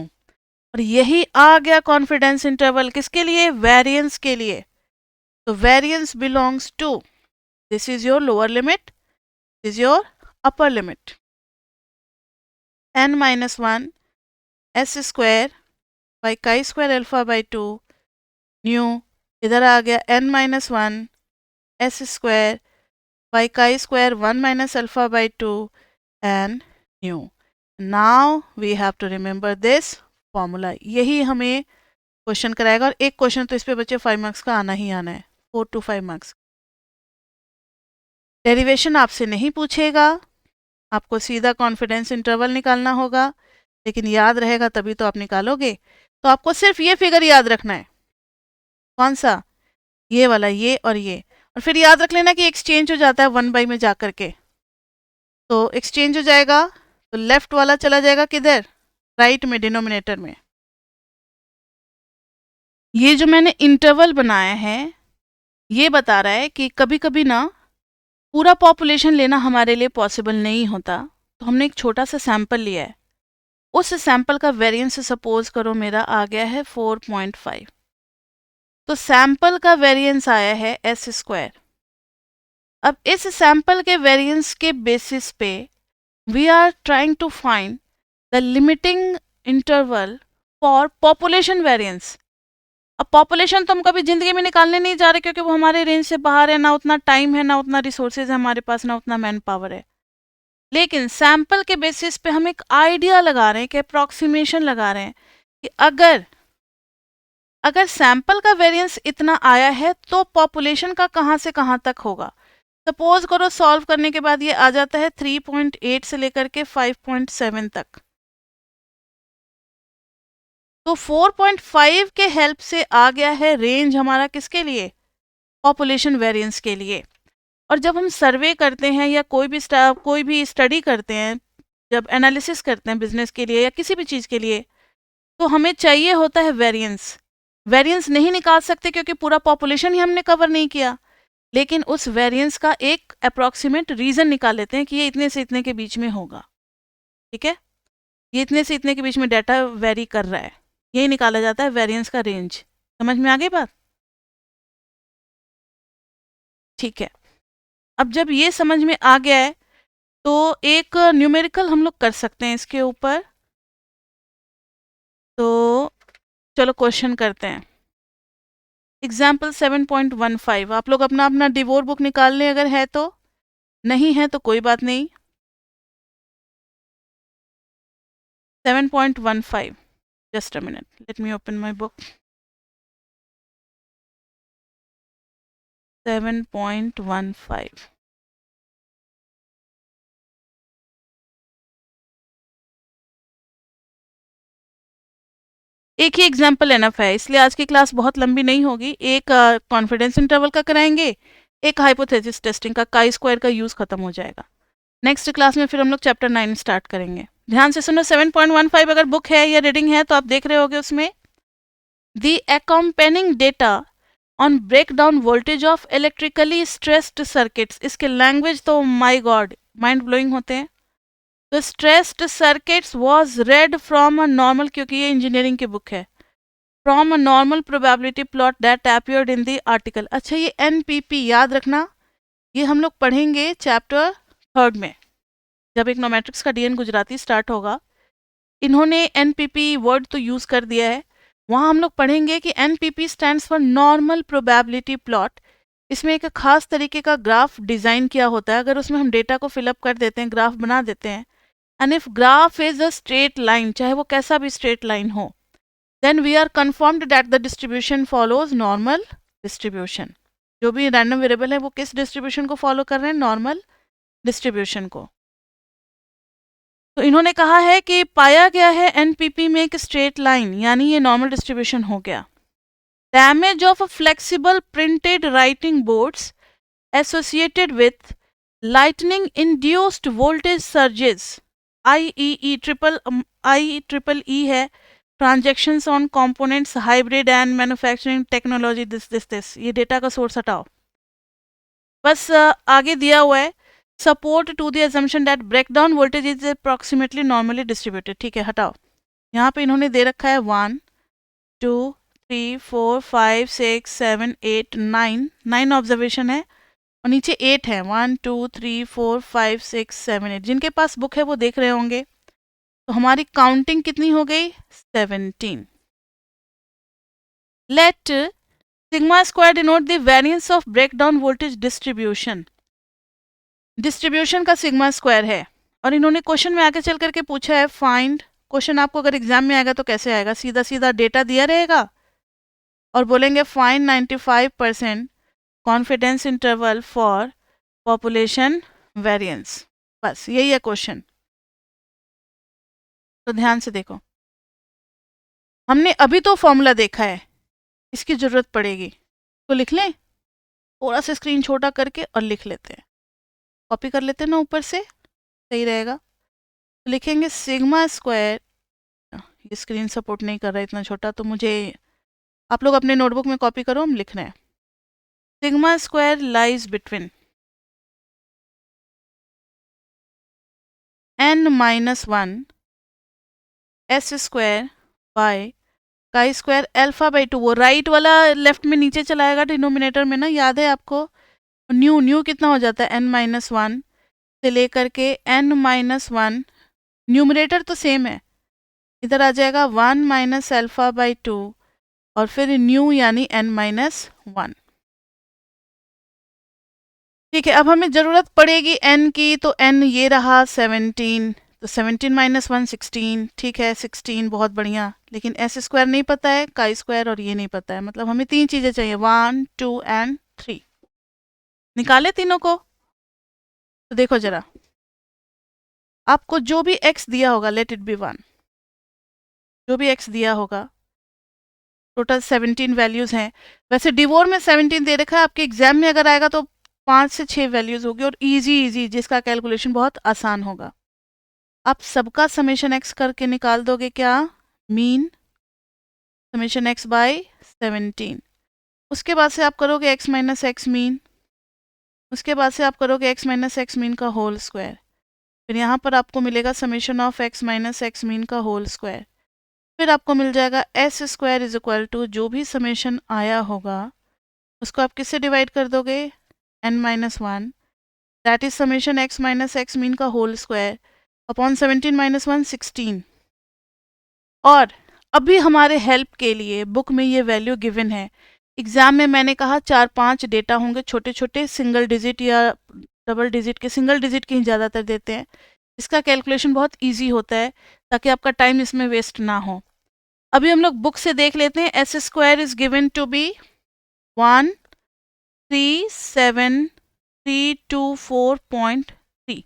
और यही आ गया कॉन्फिडेंस इंटरवल। किसके लिए? वेरिएंस के लिए। तो variance belongs to, this is your lower limit, this is your upper limit. n-1 s² by chi² α/2 nu, इधर आ गया n-1 s² by chi² 1 - α/2 and nu. Now we have to remember this formula. यही हमें question कराएगा, और एक question तो इस पे बच्चे 5 मार्क्स का आना ही आना है, 4 to 5 मार्क्स। डेरिवेशन आपसे नहीं पूछेगा, आपको सीधा कॉन्फिडेंस इंटरवल निकालना होगा, लेकिन याद रहेगा तभी तो आप निकालोगे। तो आपको सिर्फ ये फिगर याद रखना है। कौन सा? ये वाला, ये और ये। और फिर याद रख लेना कि एक्सचेंज हो जाता है 1 बाई में जा करके, तो एक्सचेंज हो जाएगा तो लेफ्ट वाला चला जाएगा किधर? राइट में, डिनोमिनेटर में। ये जो मैंने इंटरवल बनाया है ये बता रहा है कि कभी कभी ना पूरा पॉपुलेशन लेना हमारे लिए पॉसिबल नहीं होता, तो हमने एक छोटा सा सैंपल लिया है। उस सैंपल का वेरिएंस सपोज करो मेरा आ गया है 4.5, तो सैंपल का वेरिएंस आया है s²। अब इस सैंपल के वेरिएंस के बेसिस पे we are trying to find the limiting interval for population variance. अब पॉपुलेशन तो हम कभी जिंदगी में निकालने नहीं जा रहे, क्योंकि वो हमारे रेंज से बाहर है, ना उतना टाइम है, ना उतना रिसोर्सेज है हमारे पास, ना उतना मैन पावर है। लेकिन सैंपल के बेसिस पे हम एक आइडिया लगा रहे हैं, कि अप्रोक्सीमेशन लगा रहे हैं कि अगर अगर सैंपल का वेरिएंस इतना आया है तो पॉपुलेशन का कहाँ से कहाँ तक होगा। सपोज करो सॉल्व करने के बाद ये आ जाता है 3.8 से लेकर के 5.7 तक, तो 4.5 के हेल्प से आ गया है रेंज हमारा किसके लिए, पॉपुलेशन वेरिएंस के लिए। और जब हम सर्वे करते हैं या कोई भी स्टडी करते हैं, जब एनालिसिस करते हैं बिजनेस के लिए या किसी भी चीज़ के लिए, तो हमें चाहिए होता है वेरिएंस। वेरिएंस नहीं निकाल सकते क्योंकि पूरा पॉपुलेशन ही हमने कवर नहीं किया, लेकिन उस वेरिएंस का एक अप्रॉक्सीमेट रीजन निकाल लेते हैं कि ये इतने से इतने के बीच में होगा। ठीक है, ये इतने से इतने के बीच में डाटा वेरी कर रहा है, यही निकाला जाता है वेरिएंस का रेंज। समझ में आ गई बात? ठीक है, अब जब ये समझ में आ गया है तो एक न्यूमेरिकल हम लोग कर सकते हैं इसके ऊपर। तो चलो क्वेश्चन करते हैं। एग्जाम्पल 7.15, आप लोग अपना अपना डिवोर बुक निकाल लें अगर है तो, नहीं है तो कोई बात नहीं। 7.15, just a minute, let me open my book. 7.15, एक ही एग्जाम्पल एनफ है, इसलिए आज की क्लास बहुत लंबी नहीं होगी। एक कॉन्फिडेंस इंटरवल का कराएंगे, एक हाइपोथेसिस टेस्टिंग का, काई स्क्वायर का यूज खत्म हो जाएगा। नेक्स्ट क्लास में फिर हम लोग चैप्टर 9 स्टार्ट करेंगे। ध्यान से सुनो, 7.15 अगर बुक है या रीडिंग है तो आप देख रहे होगे उसमें, the accompanying data on breakdown voltage of electrically stressed circuits। इसके लैंग्वेज तो माय गॉड माइंड ब्लोइंग होते हैं। तो stressed circuits was read from a normal, क्योंकि ये इंजीनियरिंग की बुक है, from a normal probability plot that appeared in the article। अच्छा, ये NPP याद रखना, ये हम लोग पढ़ेंगे चैप्टर 3 में, जब इकोनोमेट्रिक्स का DN गुजराती स्टार्ट होगा। इन्होंने NPP वर्ड तो यूज कर दिया है, वहाँ हम लोग पढ़ेंगे कि NPP stands for normal probability plot. इसमें एक खास तरीके का ग्राफ डिजाइन किया होता है, अगर उसमें हम डेटा को फिलअप कर देते हैं, ग्राफ बना देते हैं, and if graph is a straight line, चाहे वो कैसा भी स्ट्रेट लाइन हो, then we are confirmed that the distribution follows normal distribution. जो भी रैंडम वेरिएबल है वो किस डिस्ट्रीब्यूशन को फॉलो कर रहे हैं, नॉर्मल डिस्ट्रीब्यूशन को। तो इन्होंने कहा है कि पाया गया है एनपीपी में एक स्ट्रेट लाइन, यानी ये नॉर्मल डिस्ट्रीब्यूशन हो गया। Damage of flexible printed writing boards associated with lightning induced voltage surges, IEEE है, transactions on components hybrid and manufacturing technology, this ये डेटा का सोर्स हटाओ, बस आगे दिया हुआ है support to the assumption that breakdown voltage is approximately normally distributed। ठीक है, हटाओ। यहाँ पे इन्होंने दे रखा है 1 2 3 4 5 6 7 8 9 ऑब्जर्वेशन है, और नीचे 8 है, 1 2 3 4 5 6 7 8। जिनके पास बुक है वो देख रहे होंगे। तो हमारी काउंटिंग कितनी हो गई, 17। Let sigma square denote the variance of breakdown voltage distribution. Distribution का सिग्मा स्क्वायर है, और इन्होंने क्वेश्चन में आगे चल करके पूछा है फाइंड। क्वेश्चन आपको अगर एग्जाम में आएगा तो कैसे आएगा, सीधा सीधा डेटा दिया रहेगा और बोलेंगे find 95% confidence interval for population variance, बस यही है क्वेश्चन। तो ध्यान से देखो, हमने अभी तो फॉर्मूला देखा है, इसकी जरूरत पड़ेगी तो लिख लें, थोड़ा सा स्क्रीन छोटा करके और लिख लेते हैं, कॉपी कर लेते हैं ना ऊपर से, सही रहेगा। तो लिखेंगे सिग्मा स्क्वायर, ये स्क्रीन सपोर्ट नहीं कर रहा है इतना छोटा, तो मुझे आप लोग अपने नोटबुक में कॉपी करो, हम लिख रहे हैं। Sigma square lies between n-1 s square by काई स्क्वायर अल्फा बाई 2। वो राइट वाला लेफ्ट में नीचे चलाएगा डिनोमिनेटर में ना, याद है आपको, न्यू न्यू कितना हो जाता है n-1 से लेकर के n-1, न्यूमरेटर तो सेम है, इधर आ जाएगा 1 माइनस अल्फा बाई 2 और फिर न्यू यानी n-1। ठीक है, अब हमें ज़रूरत पड़ेगी n की, तो n ये रहा 17, तो 17 माइनस 1 16, ठीक है 16, बहुत बढ़िया। लेकिन एस स्क्वायर नहीं पता है, काई स्क्वायर और ये नहीं पता है, मतलब हमें तीन चीज़ें चाहिए, 1 2 एंड 3। निकाले तीनों को, तो देखो जरा, आपको जो भी x दिया होगा, लेट इट बी 1, जो भी x दिया होगा, टोटल 17 वैल्यूज़ हैं। वैसे डिवोर में 17 दे रखा है, आपके एग्जाम में अगर आएगा तो 5 से 6 वैल्यूज़ होगी और इजी जिसका कैलकुलेशन बहुत आसान होगा। आप सबका समेशन x करके निकाल दोगे क्या, मीन समेशन x बाय 17। उसके बाद से आप करोगे x माइनस एक्स मीन, उसके बाद से आप करोगे x माइनस एक्स मीन का होल स्क्वायर, फिर यहाँ पर आपको मिलेगा summation of x minus x mean का होल स्क्वायर, फिर आपको मिल जाएगा S square is equal to जो भी समेशन आया होगा उसको आप किससे डिवाइड कर दोगे, n-1, that is summation x minus x mean का होल स्क्वायर अपॉन 17 माइनस 1 16। और अभी हमारे हेल्प के लिए बुक में ये वैल्यू गिवन है, एग्जाम में मैंने कहा 4-5 डेटा होंगे छोटे छोटे, सिंगल डिजिट या डबल डिजिट के, सिंगल डिजिट के ही ज़्यादातर देते हैं। इसका कैलकुलेशन बहुत ईजी होता है ताकि आपका टाइम इसमें वेस्ट ना हो। अभी हम लोग बुक से देख लेते हैं, S square is given to be 137,324.3,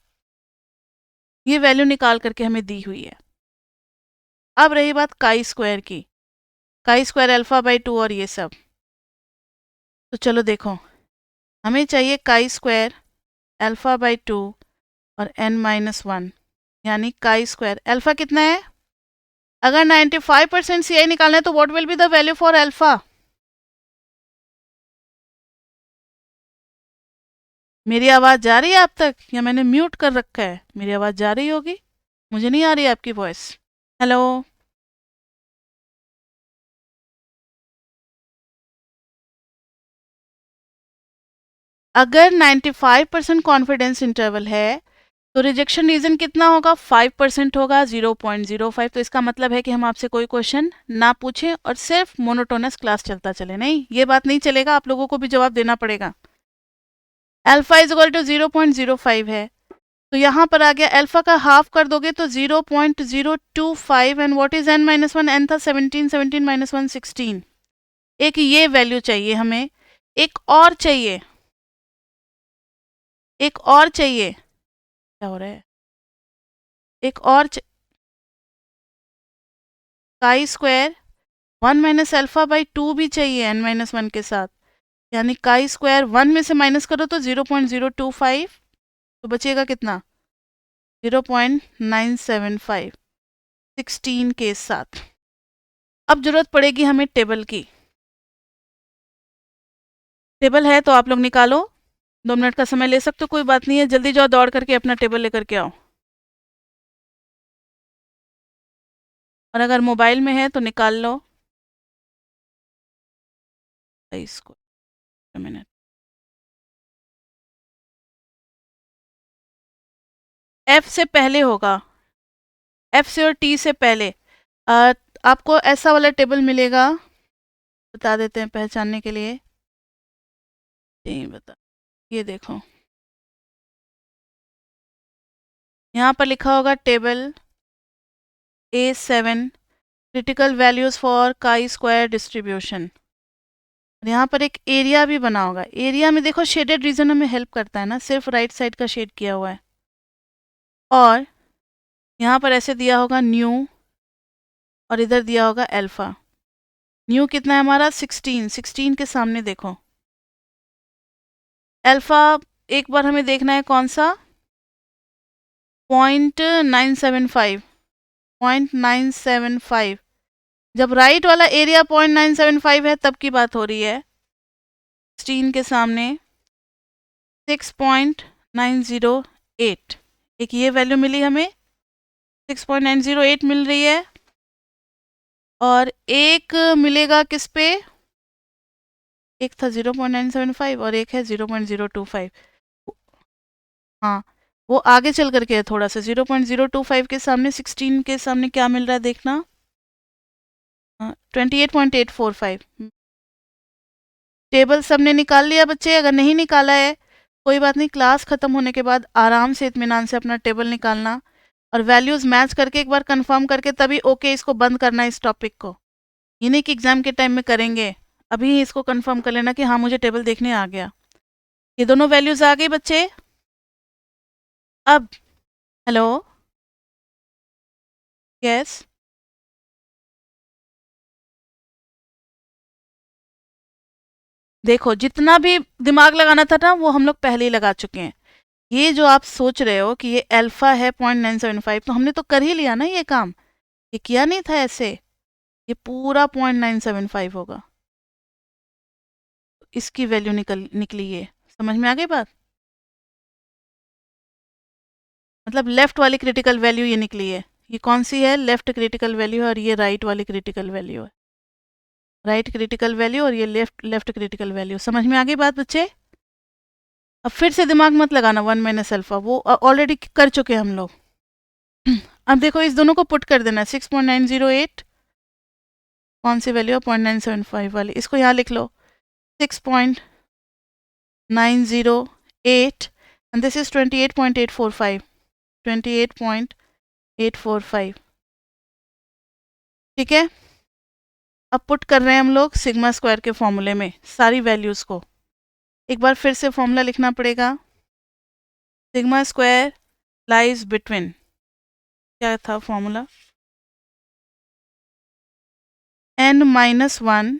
ये वैल्यू निकाल करके हमें दी हुई है। अब रही बात काई स्क्वायर की, काई स्क्वायर अल्फा बाई 2 और ये सब, तो चलो देखो, हमें चाहिए काई स्क्वायर अल्फा बाई 2 और n-1, यानी काई स्क्वायर अल्फा कितना है, अगर 95% CI निकालना है तो what will be the value for alpha. मेरी आवाज़ जा रही है आप तक या मैंने म्यूट कर रखा है, मेरी आवाज़ जा रही होगी, मुझे नहीं आ रही है आपकी वॉइस। हेलो, अगर 95% कॉन्फिडेंस इंटरवल है तो रिजेक्शन रीजन कितना होगा, 5% होगा, 0.05। तो इसका मतलब है कि हम आपसे कोई क्वेश्चन ना पूछें और सिर्फ मोनोटोनस क्लास चलता चले, नहीं ये बात नहीं चलेगा, आप लोगों को भी जवाब देना पड़ेगा। अल्फा इज इक्वल टू 0.05 है, तो यहाँ पर आ गया, अल्फा का हाफ कर दोगे तो 0.025, and what is n-1, n था 17, 17 माइनस 1 16। एक ये वैल्यू चाहिए हमें, एक और चाहिए, एक और चाहिए, क्या हो रहा है, एक और काई स्क्वायर 1 माइनस अल्फा बाई 2 भी चाहिए n-1 के साथ, यानी काई स्क्वायर 1 में से माइनस करो तो 0.025, तो बचेगा कितना, 0.975 16 के साथ। अब जरूरत पड़ेगी हमें टेबल की, टेबल है तो आप लोग निकालो, 2 मिनट का समय ले सकते हो, कोई बात नहीं है, जल्दी जाओ दौड़ करके अपना टेबल लेकर के आओ, और अगर मोबाइल में है तो निकाल लो इसको, मिनट। एफ से पहले होगा, एफ से और टी से पहले आपको ऐसा वाला टेबल मिलेगा, बता देते हैं पहचानने के लिए, नहीं बता, ये देखो यहाँ पर लिखा होगा table A7 critical values for chi square distribution, यहाँ पर एक एरिया भी बना होगा, एरिया में देखो शेडेड रीजन हमें हेल्प करता है ना, सिर्फ राइट साइड का शेड किया हुआ है, और यहाँ पर ऐसे दिया होगा न्यू और इधर दिया होगा अल्फा। न्यू कितना है हमारा 16, 16 के सामने देखो अल्फा, एक बार हमें देखना है कौन सा, 0.975, 0.975, जब राइट वाला एरिया 0.975 है तब की बात हो रही है, 16 के सामने 6.908, एक ये वैल्यू मिली हमें, 6.908 मिल रही है, और एक मिलेगा किस पे, एक था 0.975 और एक है 0.025। हाँ, वो आगे चल करके है थोड़ा सा। 0.025 के सामने 16 के सामने क्या मिल रहा है देखना, 28.845। टेबल सबने निकाल लिया बच्चे? अगर नहीं निकाला है कोई बात नहीं, क्लास खत्म होने के बाद आराम से इत्मीनान से अपना टेबल निकालना और वैल्यूज मैच करके एक बार कंफर्म करके तभी ओके इसको बंद करना है इस टॉपिक को। ये नहीं कि एग्जाम के टाइम में करेंगे, अभी इसको कंफर्म कर लेना कि हाँ मुझे टेबल देखने आ गया। ये दोनों वैल्यूज आ गई बच्चे। अब हेलो, यस, देखो जितना भी दिमाग लगाना था ना वो हम लोग पहले ही लगा चुके हैं। ये जो आप सोच रहे हो कि ये अल्फा है 0.975, तो हमने तो कर ही लिया ना ये काम। ये किया नहीं था ऐसे, ये पूरा 0.975 होगा। इसकी वैल्यू निकली है। समझ में आ गई बात? मतलब लेफ्ट वाली क्रिटिकल वैल्यू ये निकली है। ये कौन सी है? लेफ्ट क्रिटिकल वैल्यू है, और ये राइट वाली क्रिटिकल वैल्यू है। राइट क्रिटिकल वैल्यू और ये लेफ्ट लेफ्ट क्रिटिकल वैल्यू। समझ में आ गई बात बच्चे? अब फिर से दिमाग मत लगाना 1 - अल्फा, वो ऑलरेडी कर चुके हैं हम लोग। अब देखो इस दोनों को पुट कर देना। 6.908 कौन सी वैल्यू है? 0.975 वाली। इसको यहाँ लिख लो, 6.908 and this is 28.845। 28.845, ठीक है। अब पुट कर रहे हैं हम लोग सिग्मा स्क्वायर के फॉर्मूले में सारी वैल्यूज को। एक बार फिर से फॉर्मूला लिखना पड़ेगा। सिग्मा स्क्वायर लाइज बिटवीन, क्या था formula? n-1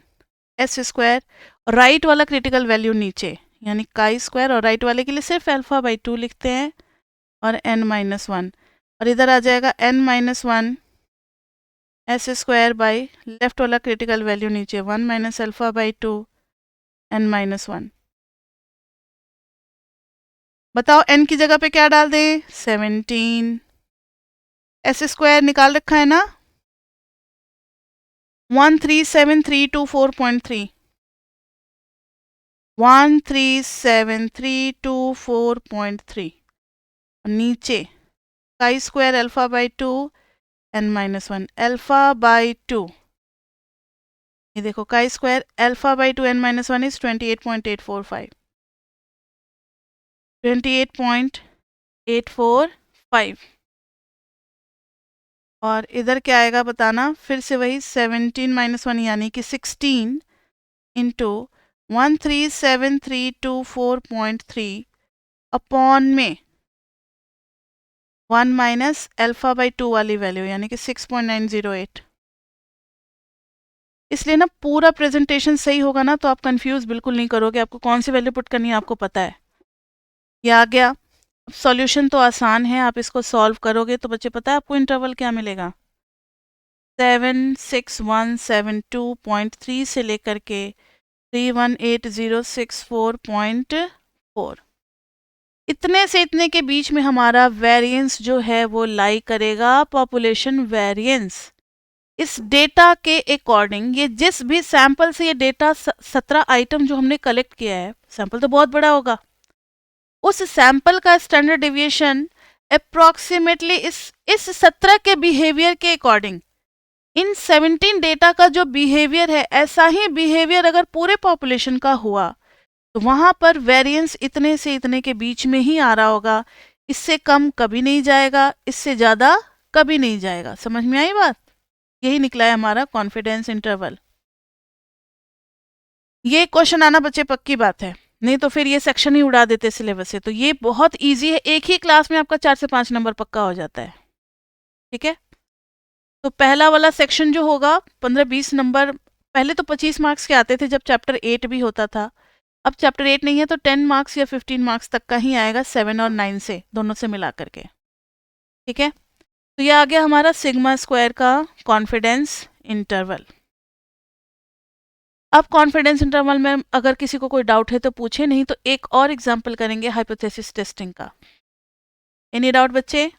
S square, right वाला क्रिटिकल वैल्यू नीचे यानी काई स्क्वायर, और राइट वाले के लिए सिर्फ अल्फा/2 लिखते हैं और n-1, और इधर आ जाएगा n-1 S square by left वाला क्रिटिकल वैल्यू नीचे 1 - अल्फा/2 n-1। बताओ n की जगह पे क्या डाल दें? 17। एस स्क्वायर निकाल रखा है ना, 137324.3, 137324.3। नीचे काई स्क्वायर अल्फा/2 n-1 अल्फा/2। ये देखो काई स्क्वायर अल्फा/2 n-1 इज 28.845। 28.845। और इधर क्या आएगा बताना? फिर से वही 17 - 1 यानी कि 16 इंटू 137324.3 अपॉन में 1 - अल्फा/2 वाली वैल्यू यानी कि 6.908। इसलिए ना पूरा प्रेजेंटेशन सही होगा ना तो आप कंफ्यूज बिल्कुल नहीं करोगे, आपको कौन सी वैल्यू पुट करनी है आपको पता है। ये आ गया। सॉल्यूशन तो आसान है, आप इसको सॉल्व करोगे तो बच्चे पता है आपको इंटरवल क्या मिलेगा? 76172.3 से लेकर के 318064.4, इतने से इतने के बीच में हमारा वेरिएंस जो है वो लाई करेगा, पॉपुलेशन वेरिएंस। इस डेटा के अकॉर्डिंग ये जिस भी सैंपल से ये डेटा 17 आइटम जो हमने कलेक्ट किया है, सैंपल तो बहुत बड़ा होगा, उस सैंपल का स्टैंडर्ड डेविएशन अप्रोक्सीमेटली इस 17 के बिहेवियर के अकॉर्डिंग, इन 17 डेटा का जो बिहेवियर है ऐसा ही बिहेवियर अगर पूरे पॉपुलेशन का हुआ तो वहां पर वेरिएंस इतने से इतने के बीच में ही आ रहा होगा। इससे कम कभी नहीं जाएगा, इससे ज्यादा कभी नहीं जाएगा। समझ में आई बात? यही निकला है हमारा कॉन्फिडेंस इंटरवल। ये क्वेश्चन आना बच्चे पक्की बात है, नहीं तो फिर ये सेक्शन ही उड़ा देते सिलेबस से। तो ये बहुत इजी है, एक ही क्लास में आपका 4 से 5 नंबर पक्का हो जाता है, ठीक है। तो पहला वाला सेक्शन जो होगा 15-20 नंबर, पहले तो 25 मार्क्स के आते थे जब चैप्टर 8 भी होता था। अब चैप्टर 8 नहीं है तो 10 मार्क्स या 15 मार्क्स तक का ही आएगा, 7 और 9 से, दोनों से मिला करके, ठीक है। तो ये आ गया हमारा सिग्मा स्क्वायर का कॉन्फिडेंस इंटरवल। अब कॉन्फिडेंस इंटरवल में अगर किसी को कोई डाउट है तो पूछे, नहीं तो एक और एग्जांपल करेंगे हाइपोथेसिस टेस्टिंग का। एनी डाउट बच्चे?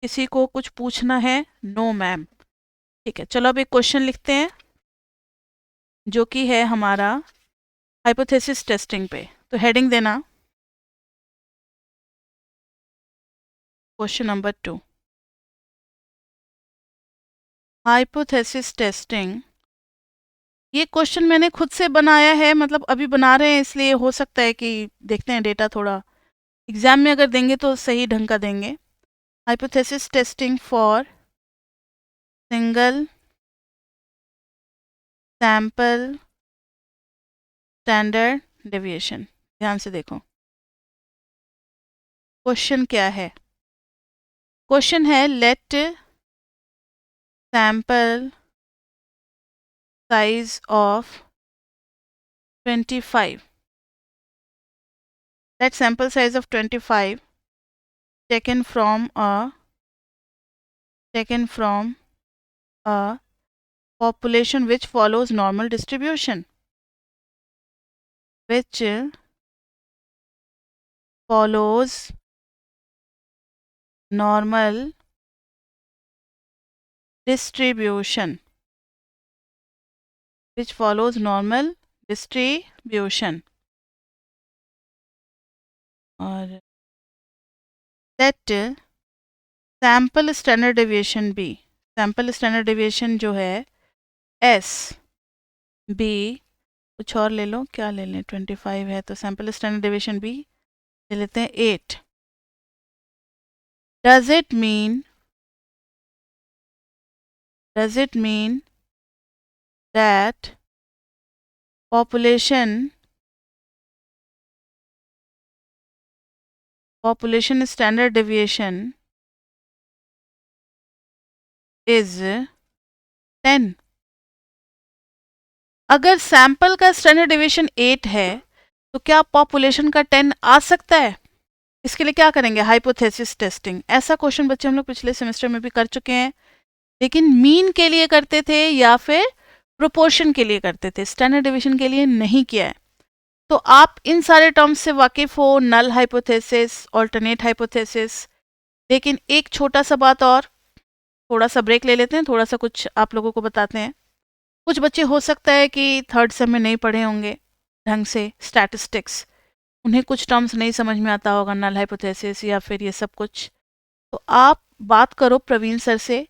किसी को कुछ पूछना है? No ma'am. ठीक है, चलो अब एक क्वेश्चन लिखते हैं। जो कि है हमारा हाइपोथेसिस टेस्टिंग पे। तो हेडिंग देना क्वेश्चन नंबर 2, हाइपोथेसिस टेस्टिंग। ये क्वेश्चन मैंने खुद से बनाया है, मतलब अभी बना रहे हैं, इसलिए हो सकता है कि देखते हैं डेटा थोड़ा एग्जाम में अगर देंगे तो सही ढंग का देंगे। Hypothesis testing for single sample standard deviation. ध्यान से देखो क्वेश्चन क्या है। क्वेश्चन है let sample size of 25, let sample size of 25 taken from a population which follows normal distribution, which follows normal distribution, which follows normal distribution, और let sample standard deviation be, sample standard deviation जो है S B, कुछ और ले लो, क्या ले लें, 25 है तो सैम्पल स्टैंडर्ड डेविएशन भी ले लेते हैं 8। Does it mean that population standard deviation is 10? अगर सैंपल का स्टैंडर्ड डेविएशन 8 है तो क्या पॉपुलेशन का 10 आ सकता है? इसके लिए क्या करेंगे, हाइपोथेसिस टेस्टिंग। ऐसा क्वेश्चन बच्चे हम लोग पिछले सेमेस्टर में भी कर चुके हैं, लेकिन मीन के लिए करते थे या फिर प्रोपोर्शन के लिए करते थे, स्टैंडर्ड डेविएशन के लिए नहीं किया है। तो आप इन सारे टर्म्स से वाकिफ हो, नल हाइपोथेसिस, ऑल्टरनेट हाइपोथेसिस। लेकिन एक छोटा सा बात और, थोड़ा सा ब्रेक ले लेते हैं, थोड़ा सा कुछ आप लोगों को बताते हैं। कुछ बच्चे हो सकता है कि थर्ड सेम में नहीं पढ़े होंगे ढंग से स्टैटिस्टिक्स, उन्हें कुछ टर्म्स नहीं समझ में आता होगा, नल हाइपोथेसिस या फिर ये सब कुछ। तो आप बात करो प्रवीण सर से,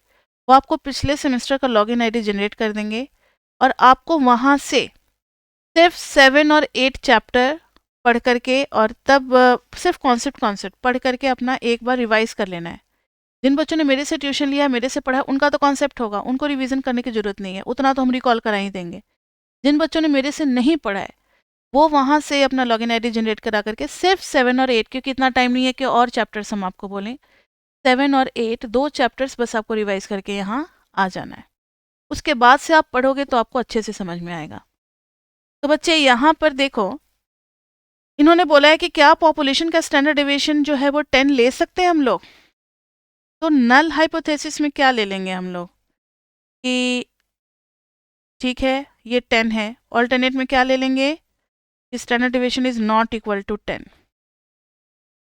वो आपको पिछले सेमेस्टर का लॉगिन आईडी जनरेट कर देंगे और आपको वहाँ से सिर्फ 7 और 8 चैप्टर पढ़ करके और तब सिर्फ कॉन्सेप्ट पढ़ करके अपना एक बार रिवाइज कर लेना है। जिन बच्चों ने मेरे से ट्यूशन लिया, मेरे से पढ़ा, उनका तो कॉन्सेप्ट होगा, उनको रिवीजन करने की जरूरत नहीं है, उतना तो हम रिकॉल करा ही देंगे। जिन बच्चों ने मेरे से नहीं पढ़ा है वो वहाँ से अपना लॉगिन आईडी जनरेट करा करके सिर्फ 7 और 8, क्योंकि इतना टाइम नहीं है कि और चैप्टर्स हम आपको बोलें, 7 और 8 2 चैप्टर्स बस आपको रिवाइज करके यहाँ आ जाना है। उसके बाद से आप पढ़ोगे तो आपको अच्छे से समझ में आएगा। तो बच्चे यहाँ पर देखो, इन्होंने बोला है कि क्या पॉपुलेशन का स्टैंडर्ड डेविएशन जो है वो 10 ले सकते हैं हम लोग। तो नल हाइपोथेसिस में क्या ले लेंगे हम लोग कि ठीक है ये 10 है। ऑल्टरनेट में क्या ले लेंगे, standard deviation is not equal to 10।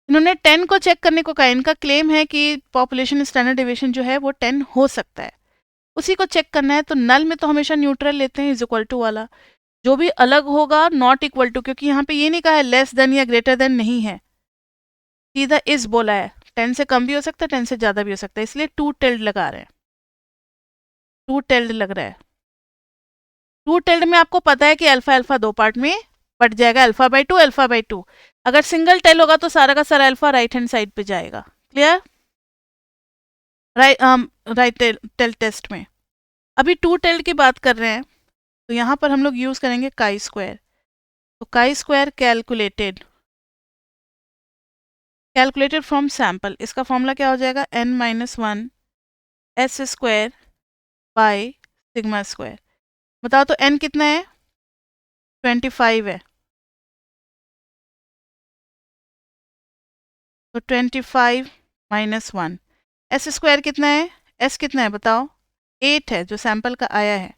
इन्होंने 10 को चेक करने को कहा। इनका क्लेम है कि पॉपुलेशन स्टैंडर्ड डेविएशन जो है वो 10 हो सकता है, उसी को चेक करना है। तो नल में तो हमेशा न्यूट्रल लेते हैं, इज इक्वल टू वाला। जो भी अलग होगा नॉट इक्वल टू, क्योंकि यहाँ पे ये नहीं कहा है लेस देन या ग्रेटर देन, नहीं है, सीधा इज बोला है। 10 से कम भी हो सकता है, 10 से ज़्यादा भी हो सकता है, इसलिए टू टेल्ड लगा रहे हैं, टू टेल्ड लग रहा है। टू टेल्ड में आपको पता है कि अल्फा अल्फा 2 पार्ट में बट जाएगा, अल्फा बाई 2 अल्फा बाई 2। अगर सिंगल टेल होगा तो सारा का सारा अल्फा राइट हैंड साइड पे जाएगा। क्लियर, राइट टेल टेस्ट में। अभी टू टेल्ड की बात कर रहे हैं तो यहाँ पर हम लोग यूज़ करेंगे काई स्क्वायर। तो chi square calculated from sample, इसका फॉर्मूला क्या हो जाएगा, n-1 s square by sigma square. बताओ तो n कितना है, 25 है, तो 25 माइनस 1। एस स्क्वायर कितना है, s कितना है बताओ, 8 है जो सैम्पल का आया है,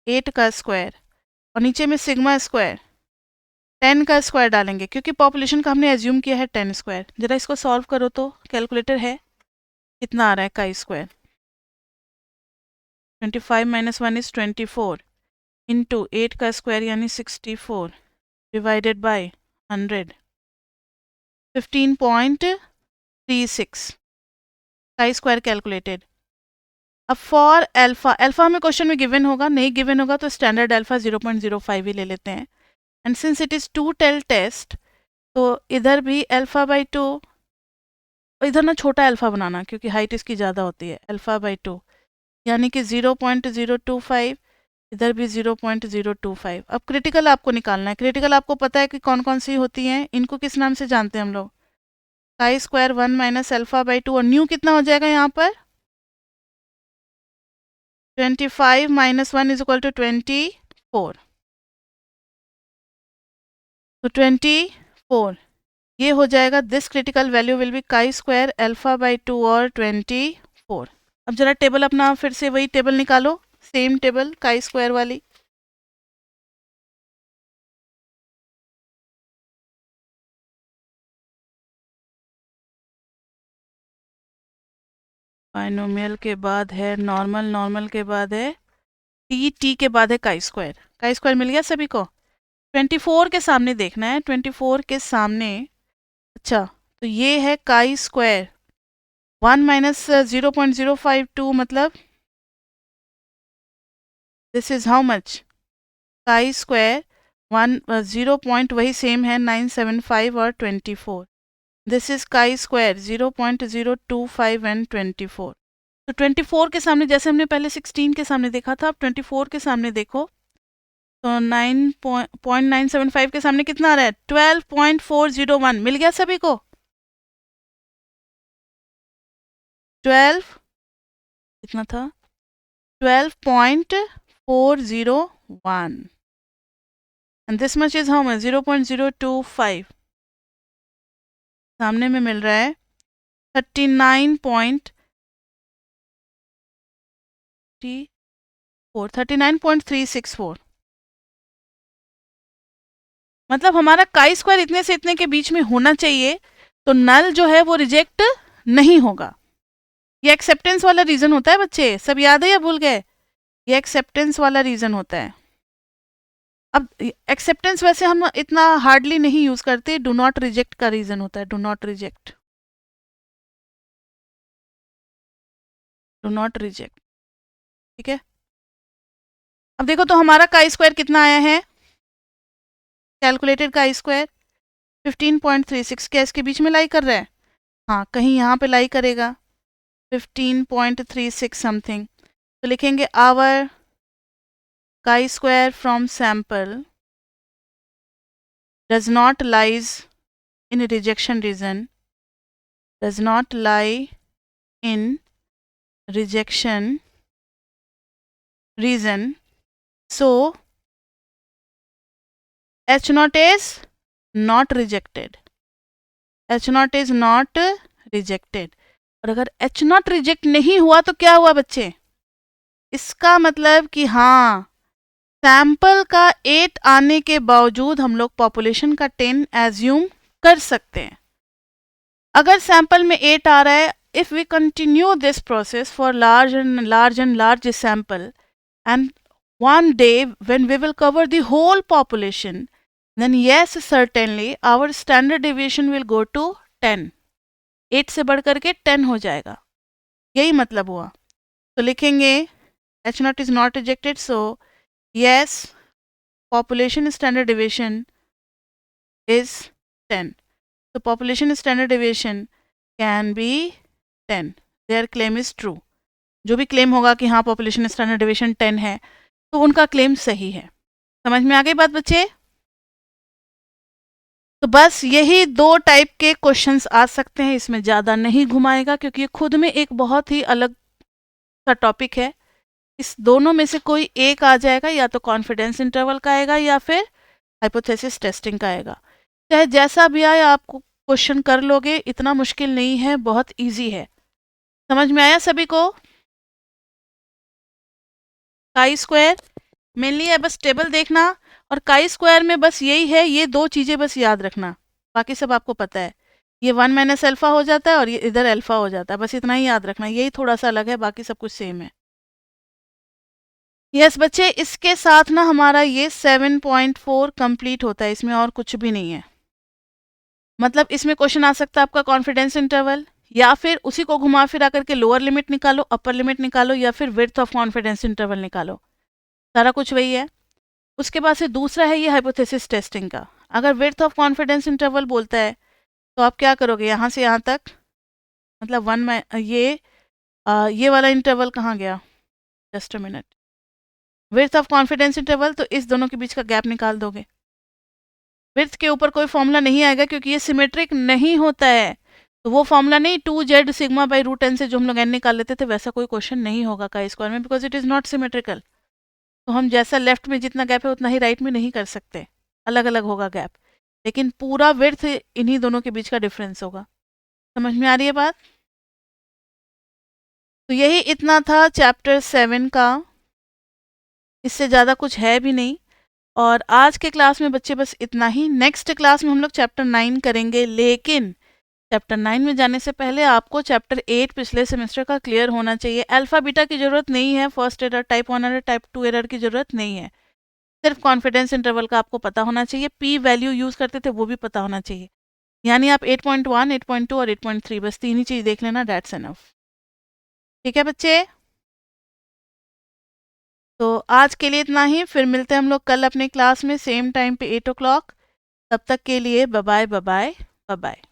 8 का स्क्वायर, और नीचे में सिग्मा स्क्वायर 10 का स्क्वायर डालेंगे, क्योंकि पॉपुलेशन का हमने एज्यूम किया है 10 स्क्वायर। जरा इसको सॉल्व करो तो कैलकुलेटर है, कितना आ रहा है chi square, 25 minus 1 is 24, into 8 का स्क्वायर यानी 64 डिवाइडेड बाय 100 15.36 का स्क्वायर कैलकुलेटेड। अब फॉर अल्फा, अल्फा हमें क्वेश्चन में गिवन होगा, नहीं गिवन होगा तो स्टैंडर्ड अल्फा 0.05 ही ले लेते हैं। And since it is 2 tail test तो इधर भी अल्फा बाई 2, इधर ना छोटा अल्फा बनाना क्योंकि हाइट इसकी ज़्यादा होती है, अल्फा बाई 2 यानी कि 0.025, इधर भी 0.025। अब क्रिटिकल आपको निकालना है। क्रिटिकल आपको पता है कि कौन कौन सी होती हैं, इनको किस नाम से जानते हैं हम लोग, काई स्क्वायर 1 माइनस अल्फा बाई 2, और न्यू कितना हो जाएगा यहाँ पर 25 माइनस 1 इज इक्वल टू 24। तो 24 ये हो जाएगा, this critical value will be काई स्क्वायर अल्फा बाई 2 और 24। अब जरा टेबल अपना फिर से वही टेबल निकालो, सेम टेबल काई स्क्वायर वाली। बाइनोमियल के बाद है नॉर्मल, नॉर्मल के बाद है टी, टी के बाद है काई स्क्वायर। काई स्क्वायर मिल गया सभी को। 24 के सामने देखना है, 24 के सामने, अच्छा तो ये है काई स्क्वायर 1 माइनस 0.052 मतलब दिस इज हाउ मच, काई स्क्वायर 1 0 पॉइंट वही सेम है 975 और 24। This is chi square 0.025 and 24। तो 24 के सामने जैसे हमने पहले 16 के सामने देखा था, अब 24 के सामने देखो तो 9.975 के सामने कितना आ रहा है 12.401। मिल गया सभी को 12, कितना था 12.401 and this much is how much 0.025। सामने में मिल रहा है 39.364। मतलब हमारा काई स्क्वायर इतने से इतने के बीच में होना चाहिए, तो नल जो है वो रिजेक्ट नहीं होगा। ये एक्सेप्टेंस वाला रीजन होता है बच्चे, सब याद है या भूल गए, ये एक्सेप्टेंस वाला रीजन होता है। अब एक्सेप्टेंस वैसे हम इतना हार्डली नहीं यूज करते, डू नॉट रिजेक्ट का रीजन होता है, do not reject, do not reject, ठीक है। अब देखो तो हमारा काई स्क्वायर कितना आया है, कैलकुलेटेड काई स्क्वायर 15.36, क्या इसके बीच में लाई कर रहा है, हाँ कहीं यहाँ पे लाई करेगा 15.36 समथिंग। तो लिखेंगे our chi square from sample does not lies in rejection region, does not lie in rejection region, so H naught is not rejected, H naught is not rejected। और अगर H naught रिजेक्ट नहीं हुआ तो क्या हुआ बच्चे, इसका मतलब कि हाँ सैंपल का 8 आने के बावजूद हम लोग पॉपुलेशन का 10 एज्यूम कर सकते हैं। अगर सैंपल में 8 आ रहा है, if we continue this process for large and large sample, and one day when we will cover the whole population, then yes certainly our standard deviation will go to 10, 8 से बढ़ करके 10 हो जाएगा, यही मतलब हुआ। तो लिखेंगे H naught is not rejected, so yes population standard deviation is 10, so population standard deviation can be 10, their claim is true। जो भी क्लेम होगा कि हाँ पॉपुलेशन स्टैंडर्ड डिवीजन 10 है तो उनका क्लेम सही है। समझ में आ गई बात बच्चे। तो बस यही 2 टाइप के क्वेश्चंस आ सकते हैं, इसमें ज़्यादा नहीं घुमाएगा क्योंकि ये खुद में एक बहुत ही अलग सा टॉपिक है। इस दोनों में से कोई एक आ जाएगा, या तो कॉन्फिडेंस इंटरवल का आएगा या फिर हाइपोथेसिस टेस्टिंग का आएगा। चाहे जैसा भी आए आप क्वेश्चन कर लोगे, इतना मुश्किल नहीं है, बहुत ईजी है। समझ में आया सभी को। काई स्क्वायर मेनली है बस टेबल देखना, और काई स्क्वायर में बस यही है, ये 2 चीज़ें बस याद रखना, बाकी सब आपको पता है। ये 1 माइनस अल्फा हो जाता है और ये इधर अल्फा हो जाता है, बस इतना ही याद रखना, यही थोड़ा सा अलग है, बाकी सब कुछ सेम है। यस बच्चे, इसके साथ ना हमारा ये 7.4 कंप्लीट होता है, इसमें और कुछ भी नहीं है। मतलब इसमें क्वेश्चन आ सकता है आपका कॉन्फिडेंस इंटरवल, या फिर उसी को घुमा फिरा करके लोअर लिमिट निकालो, अपर लिमिट निकालो, या फिर विड्थ ऑफ कॉन्फिडेंस इंटरवल निकालो, सारा कुछ वही है। उसके बाद से दूसरा है ये हाइपोथेसिस टेस्टिंग का। अगर विड्थ ऑफ कॉन्फिडेंस इंटरवल बोलता है तो आप क्या करोगे, यहाँ से यहाँ तक, मतलब वन में ये वाला इंटरवल कहाँ गया, just a minute, width of confidence interval, तो इस दोनों के बीच का गैप निकाल दोगे। विड्थ के ऊपर कोई फॉर्मूला नहीं आएगा क्योंकि ये सिमेट्रिक नहीं होता है, तो वो फॉर्मूला नहीं 2z sigma by root N से जो हम लोग एन निकाल लेते थे वैसा कोई क्वेश्चन नहीं होगा का स्क्वायर में, because it is not symmetrical. तो हम जैसा लेफ्ट में जितना गैप है उतना ही राइट में नहीं कर सकते, अलग अलग होगा गैप, लेकिन पूरा विड्थ इन्हीं दोनों के बीच का डिफरेंस होगा। समझ में आ रही है बात? तो यही इतना था चैप्टर 7 का, इससे ज़्यादा कुछ है भी नहीं। और आज के क्लास में बच्चे बस इतना ही। नेक्स्ट क्लास में हम लोग चैप्टर 9 करेंगे, लेकिन चैप्टर 9 में जाने से पहले आपको चैप्टर 8 पिछले सेमेस्टर का क्लियर होना चाहिए। अल्फा बीटा की ज़रूरत नहीं है, first error, type 1 error, type 2 error की ज़रूरत नहीं है, सिर्फ कॉन्फिडेंस इंटरवल का आपको पता होना चाहिए। पी वैल्यू यूज़ करते थे वो भी पता होना चाहिए, यानी आप 8.1, 8.2 और 8.3 बस तीन ही चीज़ देख लेना, दैट्स एनफ। ठीक है बच्चे, तो आज के लिए इतना ही, फिर मिलते हैं हम लोग कल अपने क्लास में सेम टाइम पे 8 o'clock। तब तक के लिए bye bye, bye bye, bye bye.